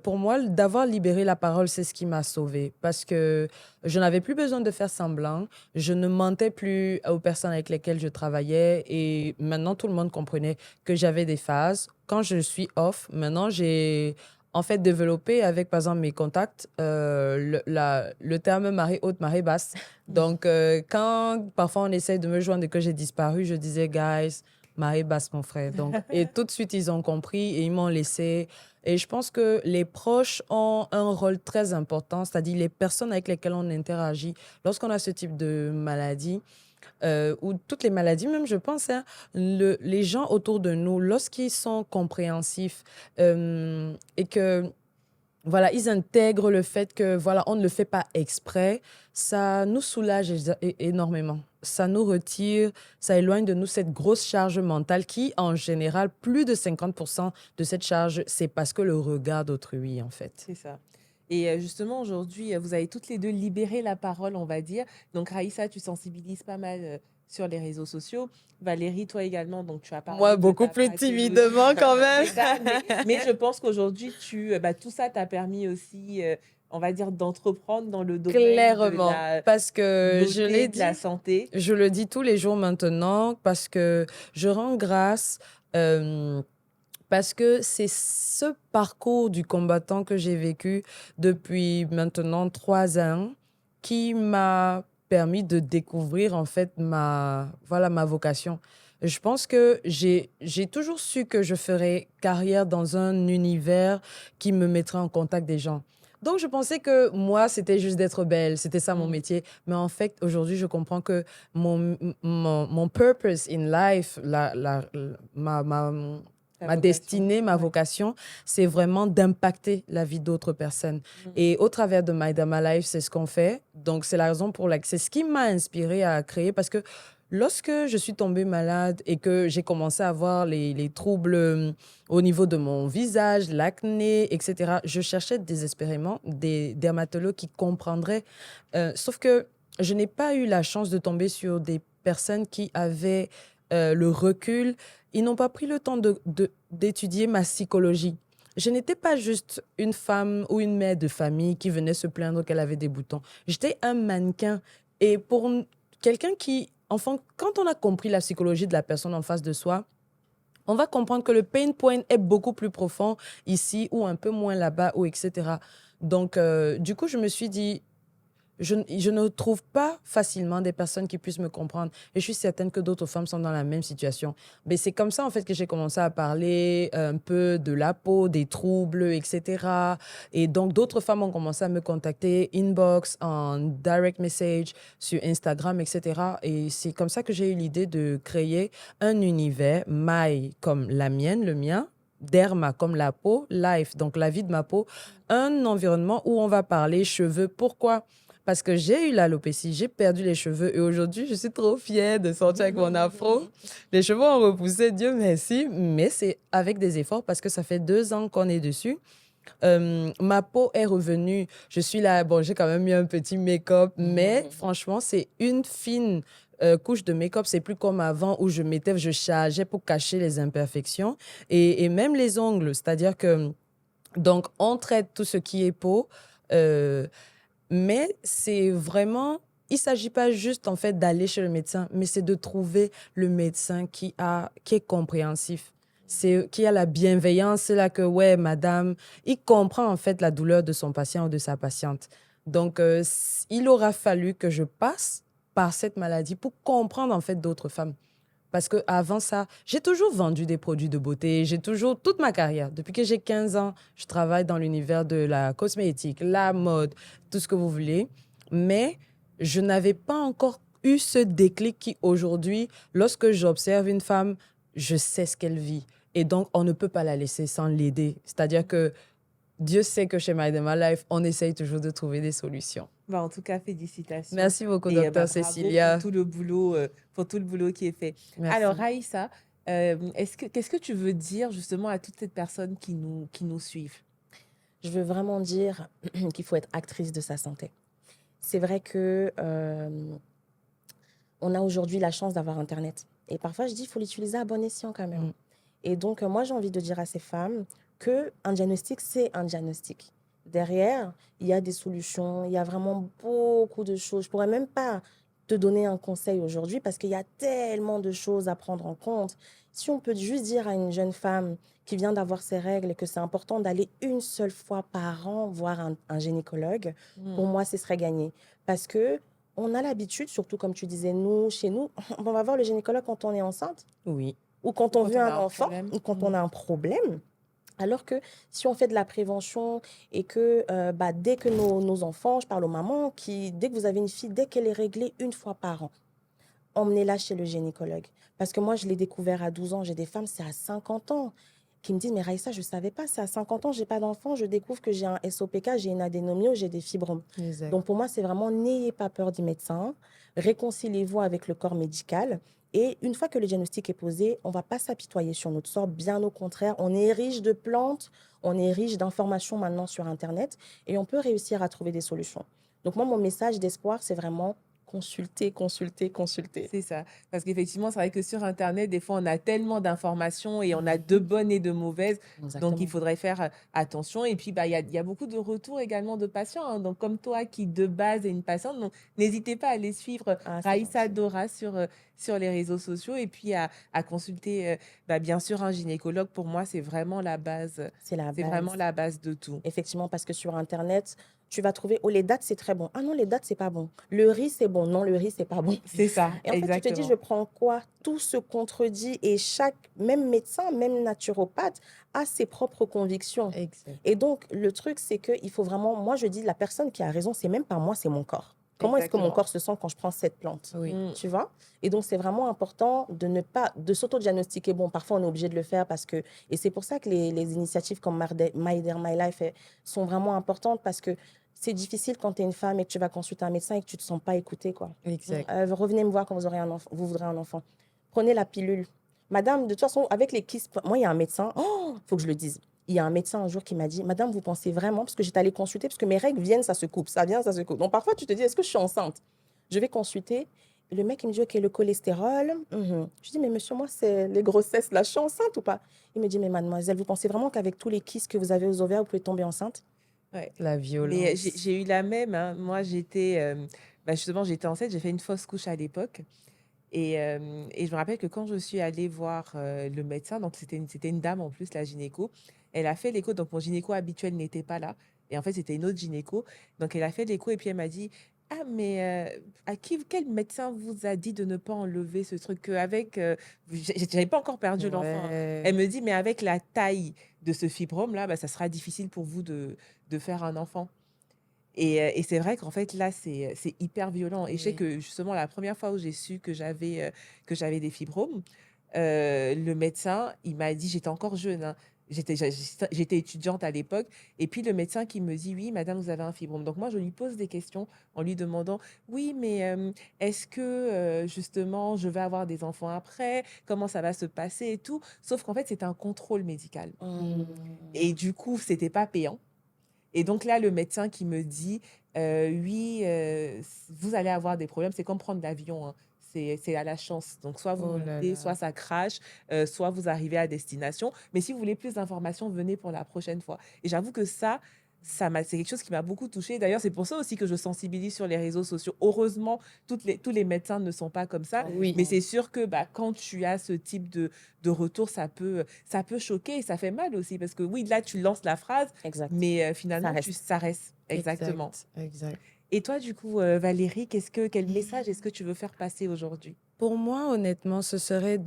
pour moi, d'avoir libéré la parole, c'est ce qui m'a sauvée. Parce que je n'avais plus besoin de faire semblant. Je ne mentais plus aux personnes avec lesquelles je travaillais. Et maintenant, tout le monde comprenait que j'avais des phases. Quand je suis off, maintenant, j'ai en fait développé avec, par exemple, mes contacts, le terme marée haute, marée basse. Donc, quand parfois on essaie de me joindre et que j'ai disparu, je disais, guys, marée basse, mon frère. Donc, et tout de suite, ils ont compris et ils m'ont laissé. Et je pense que les proches ont un rôle très important, c'est-à-dire les personnes avec lesquelles on interagit lorsqu'on a ce type de maladie, ou toutes les maladies, même, je pense, hein, les gens autour de nous, lorsqu'ils sont compréhensifs et que voilà, ils intègrent le fait que voilà, on ne le fait pas exprès. Ça nous soulage énormément. Ça nous retire, ça éloigne de nous cette grosse charge mentale qui, en général, plus de 50% de cette charge, c'est parce que le regard d'autrui, en fait. C'est ça. Et justement, aujourd'hui, vous avez toutes les deux libéré la parole, on va dire. Donc, Raïssa, tu sensibilises pas mal sur les réseaux sociaux. Valérie, toi également, donc tu as Moi, parlé de beaucoup ta plus pathologie. timidement quand même. C'est ça, mais je pense qu'aujourd'hui, tout ça t'a permis aussi, on va dire, d'entreprendre dans le domaine de Clairement, la parce que je beauté, l'ai de la dit, santé. je le dis tous les jours maintenant, parce que je rends grâce. euh, Parce que c'est ce parcours du combattant que j'ai vécu depuis maintenant 3 ans qui m'a permis de découvrir en fait voilà, ma vocation. Je pense que j'ai toujours su que je ferais carrière dans un univers qui me mettrait en contact des gens. Donc, je pensais que moi, c'était juste d'être belle, c'était ça mon Mm. métier. Mais en fait, aujourd'hui, je comprends que mon purpose in life, ma, ma, Ta ma vocation. destinée, ma Ouais. vocation, c'est vraiment d'impacter la vie d'autres personnes. Mm. Et au travers de My Dama Life, c'est ce qu'on fait. Donc, c'est la raison pour laquelle, c'est ce qui m'a inspirée à créer parce que lorsque je suis tombée malade et que j'ai commencé à avoir les troubles au niveau de mon visage, l'acné, etc., je cherchais désespérément des dermatologues qui comprendraient. Sauf que je n'ai pas eu la chance de tomber sur des personnes qui avaient le recul. Ils n'ont pas pris le temps d'étudier ma psychologie. Je n'étais pas juste une femme ou une mère de famille qui venait se plaindre qu'elle avait des boutons. J'étais un mannequin. Et pour quelqu'un qui, enfin, quand on a compris la psychologie de la personne en face de soi, on va comprendre que le pain point est beaucoup plus profond ici ou un peu moins là-bas ou etc. Donc, du coup, je me suis dit, je ne trouve pas facilement des personnes qui puissent me comprendre. Et je suis certaine que d'autres femmes sont dans la même situation. Mais c'est comme ça, en fait, que j'ai commencé à parler un peu de la peau, des troubles, etc. Et donc, d'autres femmes ont commencé à me contacter, inbox, en direct message, sur Instagram, etc. Et c'est comme ça que j'ai eu l'idée de créer un univers, My comme la mienne, le mien, derma, comme la peau, life, donc la vie de ma peau, un environnement où on va parler cheveux. Pourquoi? Parce que j'ai eu l'alopécie, j'ai perdu les cheveux et aujourd'hui, je suis trop fière de sortir avec mon afro. Les cheveux ont repoussé, Dieu merci, mais c'est avec des efforts parce que ça fait 2 ans qu'on est dessus. Ma peau est revenue. Je suis là, bon, j'ai quand même mis un petit make-up, mais franchement, c'est une fine couche de make-up. C'est plus comme avant où je chargeais pour cacher les imperfections et même les ongles. C'est-à-dire que, donc, on traite tout ce qui est peau, euh, mais c'est vraiment, il ne s'agit pas juste en fait d'aller chez le médecin, mais c'est de trouver le médecin qui est compréhensif. C'est qui a la bienveillance, c'est là que, ouais, madame, il comprend en fait la douleur de son patient ou de sa patiente. Donc, il aura fallu que je passe par cette maladie pour comprendre en fait d'autres femmes. Parce que avant ça, j'ai toujours vendu des produits de beauté. J'ai toujours, toute ma carrière, depuis que j'ai 15 ans, je travaille dans l'univers de la cosmétique, la mode, tout ce que vous voulez. Mais je n'avais pas encore eu ce déclic qui, aujourd'hui, lorsque j'observe une femme, je sais ce qu'elle vit. Et donc, on ne peut pas la laisser sans l'aider. C'est-à-dire que Dieu sait que chez My Day My Life, on essaye toujours de trouver des solutions. Bah, en tout cas, félicitations. Merci beaucoup, Et docteur bravo Cécilia. pour tout le boulot qui est fait. Merci. Alors, Raïssa, qu'est-ce que tu veux dire justement à toutes ces personnes qui nous suivent? Je veux vraiment dire qu'il faut être actrice de sa santé. C'est vrai que on a aujourd'hui la chance d'avoir Internet. Et parfois, je dis, il faut l'utiliser à bon escient quand même. Et donc, moi, j'ai envie de dire à ces femmes qu'un diagnostic, c'est un diagnostic. Derrière, il y a des solutions, il y a vraiment beaucoup de choses. Je ne pourrais même pas te donner un conseil aujourd'hui parce qu'il y a tellement de choses à prendre en compte. Si on peut juste dire à une jeune femme qui vient d'avoir ses règles et que c'est important d'aller une seule fois par an voir un gynécologue, pour moi, ce serait gagné. Parce que on a l'habitude, surtout comme tu disais, nous, chez nous, on va voir le gynécologue quand on est enceinte Oui. ou quand on Quand veut on a un un enfant problème. ou quand on a un problème. Alors que si on fait de la prévention et que dès que nos enfants, je parle aux mamans, dès que vous avez une fille, dès qu'elle est réglée une fois par an, emmenez-la chez le gynécologue. Parce que moi, je l'ai découvert à 12 ans. J'ai des femmes, c'est à 50 ans, qui me disent, mais Raïssa, je ne savais pas, c'est à 50 ans, je n'ai pas d'enfant, je découvre que j'ai un SOPK, j'ai une adénomyose, j'ai des fibromes. Exact. Donc pour moi, c'est vraiment, n'ayez pas peur du médecin, réconciliez-vous avec le corps médical. Et une fois que le diagnostic est posé, on ne va pas s'apitoyer sur notre sort, bien au contraire, on est riche de plantes, on est riche d'informations maintenant sur Internet et on peut réussir à trouver des solutions. Donc moi, mon message d'espoir, c'est vraiment consulter, consulter, consulter. C'est ça. Parce qu'effectivement, c'est vrai que sur Internet, des fois, on a tellement d'informations et on a de bonnes et de mauvaises. Donc, il faudrait faire attention. Et puis, il y a beaucoup de retours également de patients, hein. Donc, comme toi qui, de base, est une patiente, donc n'hésitez pas à aller suivre Raïssa Dora sur les réseaux sociaux et puis à consulter, bien sûr, un gynécologue. Pour moi, c'est vraiment la base. C'est vraiment la base de tout. Effectivement, parce que sur Internet, tu vas trouver, oh, les dates, c'est très bon. Ah non, les dates, c'est pas bon. Le riz, c'est bon. Non, le riz, c'est pas bon. C'est ça, Et en fait, tu te dis, je prends quoi? Tout se contredit et même médecin, même naturopathe, a ses propres convictions. Exact. Et donc, le truc, c'est qu'il faut vraiment, moi, je dis, la personne qui a raison, c'est même pas moi, c'est mon corps. Comment est-ce que mon corps se sent quand je prends cette plante? Oui. Tu vois? Et donc, c'est vraiment important de s'auto-diagnostiquer. Bon, parfois, on est obligé de le faire et c'est pour ça que les initiatives comme My Day, My Life sont vraiment importantes parce que c'est difficile quand tu es une femme et que tu vas consulter un médecin et que tu ne te sens pas écoutée, quoi. Exact. Revenez me voir quand vous voudrez un enfant. Prenez la pilule. Madame, de toute façon, avec les kystes, moi, il y a un médecin, faut que je le dise. Il y a un médecin un jour qui m'a dit, Madame, vous pensez vraiment, parce que j'étais allée consulter, parce que mes règles viennent, ça se coupe, ça vient, ça se coupe. Donc parfois, tu te dis, est-ce que je suis enceinte? Je vais consulter. Le mec, il me dit, OK, le cholestérol. Je dis, mais monsieur, moi, c'est les grossesses, là, je suis enceinte ou pas? Il me dit, mais mademoiselle, vous pensez vraiment qu'avec tous les kystes que vous avez aux ovaires, vous pouvez tomber enceinte? Ouais. La violence. Mais j'ai eu la même, hein. Moi, justement, j'étais enceinte, j'ai fait une fausse couche à l'époque. Et je me rappelle que quand je suis allée voir le médecin, donc c'était une dame en plus, la gynéco, elle a fait l'écho, donc mon gynéco habituel n'était pas là. Et en fait, c'était une autre gynéco. Donc, elle a fait l'écho et puis elle m'a dit, ah, mais quel médecin vous a dit de ne pas enlever ce truc qu'avec, j'avais pas encore perdu l'enfant, hein. Elle me dit, mais avec la taille de ce fibrome-là, ça sera difficile pour vous de faire un enfant. Et c'est vrai qu'en fait, là, c'est hyper violent. Et je sais que justement, la première fois où j'ai su que j'avais des fibromes, le médecin, il m'a dit, j'étais encore jeune, hein, J'étais étudiante à l'époque. Et puis le médecin qui me dit, oui, madame, vous avez un fibrome. Donc moi, je lui pose des questions en lui demandant, oui, mais est-ce que justement, je vais avoir des enfants après? Comment ça va se passer et tout? Sauf qu'en fait, c'était un contrôle médical. Et du coup, c'était pas payant. Et donc là, le médecin qui me dit, oui, vous allez avoir des problèmes, c'est comme prendre l'avion, hein. C'est à la chance. Donc, soit vous Oh là montez, soit là. ça crache, soit vous arrivez à destination. Mais si vous voulez plus d'informations, venez pour la prochaine fois. Et j'avoue que c'est quelque chose qui m'a beaucoup touchée. D'ailleurs, c'est pour ça aussi que je sensibilise sur les réseaux sociaux. Heureusement, tous les médecins ne sont pas comme ça. Oui, Mais c'est sûr que quand tu as ce type de retour, ça peut choquer et ça fait mal aussi. Parce que oui, là, tu lances la phrase, Exact. mais Ça finalement, reste. ça reste. Exactement. exact. Et toi, du coup, Valérie, quel message est-ce que tu veux faire passer aujourd'hui? Pour moi, honnêtement, ce serait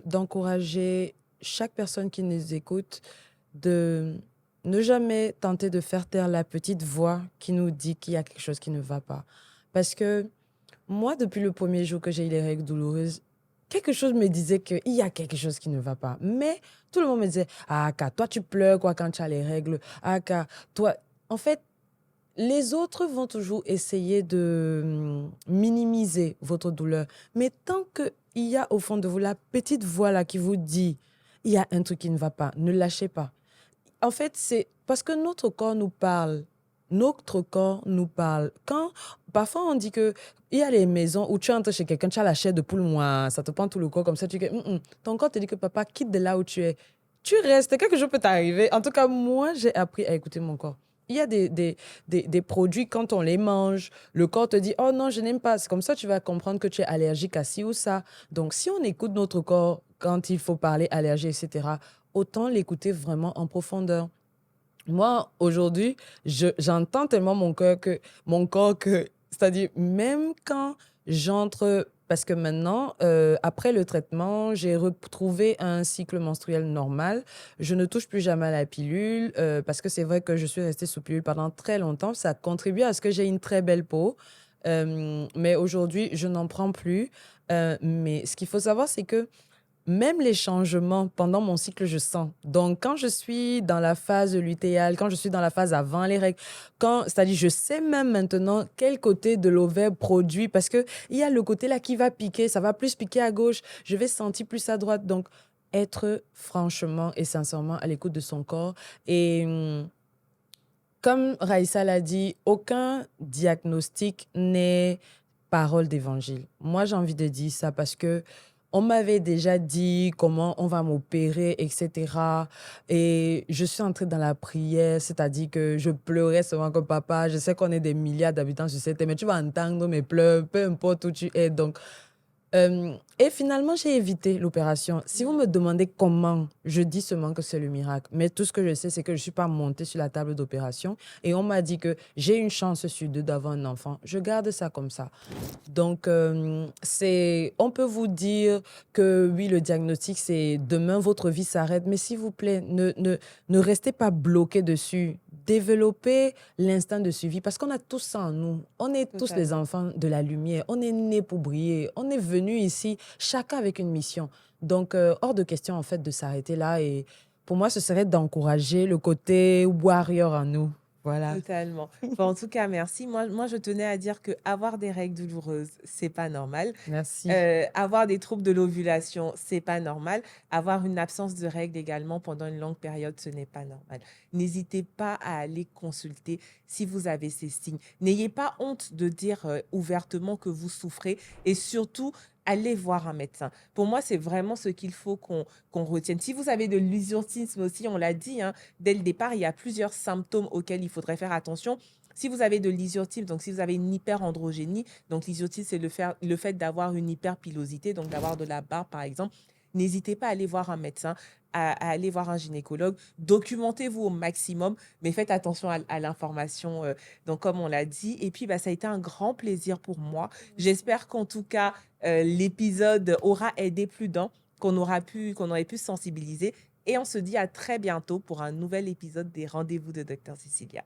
d'encourager chaque personne qui nous écoute de ne jamais tenter de faire taire la petite voix qui nous dit qu'il y a quelque chose qui ne va pas. Parce que moi, depuis le premier jour que j'ai eu les règles douloureuses, quelque chose me disait qu'il y a quelque chose qui ne va pas. Mais tout le monde me disait, ah, Ka, toi, tu pleures quoi quand tu as les règles. Ah, Ka, toi. En fait, les autres vont toujours essayer de minimiser votre douleur. Mais tant qu'il y a au fond de vous la petite voix là qui vous dit, il y a un truc qui ne va pas, ne lâchez pas. En fait, c'est parce que notre corps nous parle. Notre corps nous parle. Quand, parfois, on dit que il y a les maisons où tu entres chez quelqu'un, tu as la chair de poule, moi, ça te prend tout le corps comme ça, tu dis que ton corps te dit que papa, quitte de là où tu es. Tu restes, quelque chose peut t'arriver. En tout cas, moi, j'ai appris à écouter mon corps. Il y a des produits, quand on les mange, le corps te dit, oh non, je n'aime pas. C'est comme ça, tu vas comprendre que tu es allergique à ci ou ça. Donc, si on écoute notre corps quand il faut parler allergie, etc., autant l'écouter vraiment en profondeur. Moi, aujourd'hui, j'entends tellement mon corps que, c'est-à-dire, même quand j'entre, parce que maintenant, après le traitement, j'ai retrouvé un cycle menstruel normal. Je ne touche plus jamais à la pilule, parce que c'est vrai que je suis restée sous pilule pendant très longtemps. Ça contribue à ce que j'ai une très belle peau. Mais aujourd'hui, je n'en prends plus. Mais ce qu'il faut savoir, c'est que même les changements pendant mon cycle, je sens. Donc, quand je suis dans la phase lutéale, quand je suis dans la phase avant les règles, c'est-à-dire, je sais même maintenant quel côté de l'ovaire produit, parce qu'il y a le côté là qui va piquer, ça va plus piquer à gauche, je vais sentir plus à droite. Donc, être franchement et sincèrement à l'écoute de son corps. Et comme Raïssa l'a dit, aucun diagnostic n'est parole d'évangile. Moi, j'ai envie de dire ça parce que on m'avait déjà dit comment on va m'opérer, etc. Et je suis entrée dans la prière, c'est-à-dire que je pleurais souvent comme papa. Je sais qu'on est des milliards d'habitants sur cette terre, mais tu vas entendre mes pleurs, peu importe où tu es. Donc, et finalement, j'ai évité l'opération. Si vous me demandez comment, je dis seulement que c'est le miracle. Mais tout ce que je sais, c'est que je ne suis pas montée sur la table d'opération et on m'a dit que j'ai une chance sur deux d'avoir un enfant. Je garde ça comme ça. Donc, on peut vous dire que oui, le diagnostic, c'est demain, votre vie s'arrête. Mais s'il vous plaît, ne restez pas bloqué dessus. Développez l'instinct de suivi parce qu'on a tous ça en nous. On est tous les Totalement. enfants de la lumière. On est nés pour briller. On est venus ici, chacun avec une mission. Donc, hors de question, en fait, de s'arrêter là. Et pour moi, ce serait d'encourager le côté warrior en nous. Voilà. Totalement. Bon, en tout cas, merci. Moi, je tenais à dire que avoir des règles douloureuses, c'est pas normal. Merci. Avoir des troubles de l'ovulation, c'est pas normal. Avoir une absence de règles également pendant une longue période, ce n'est pas normal. N'hésitez pas à aller consulter si vous avez ces signes. N'ayez pas honte de dire ouvertement que vous souffrez et surtout, allez voir un médecin. Pour moi, c'est vraiment ce qu'il faut qu'on retienne. Si vous avez de l'usurtisme aussi, on l'a dit, hein, dès le départ, il y a plusieurs symptômes auxquels il faudrait faire attention. Si vous avez de l'isurtisme, donc si vous avez une hyperandrogénie, donc l'isurtisme, c'est le fait d'avoir une hyperpilosité, donc d'avoir de la barbe, par exemple, n'hésitez pas à aller voir un médecin, à aller voir un gynécologue. Documentez-vous au maximum, mais faites attention à l'information, donc comme on l'a dit. Et puis, bah, ça a été un grand plaisir pour moi. J'espère qu'en tout cas, l'épisode aura aidé plus d'un, qu'on aurait pu se sensibiliser. Et on se dit à très bientôt pour un nouvel épisode des Rendez-vous de Dr Cecilia.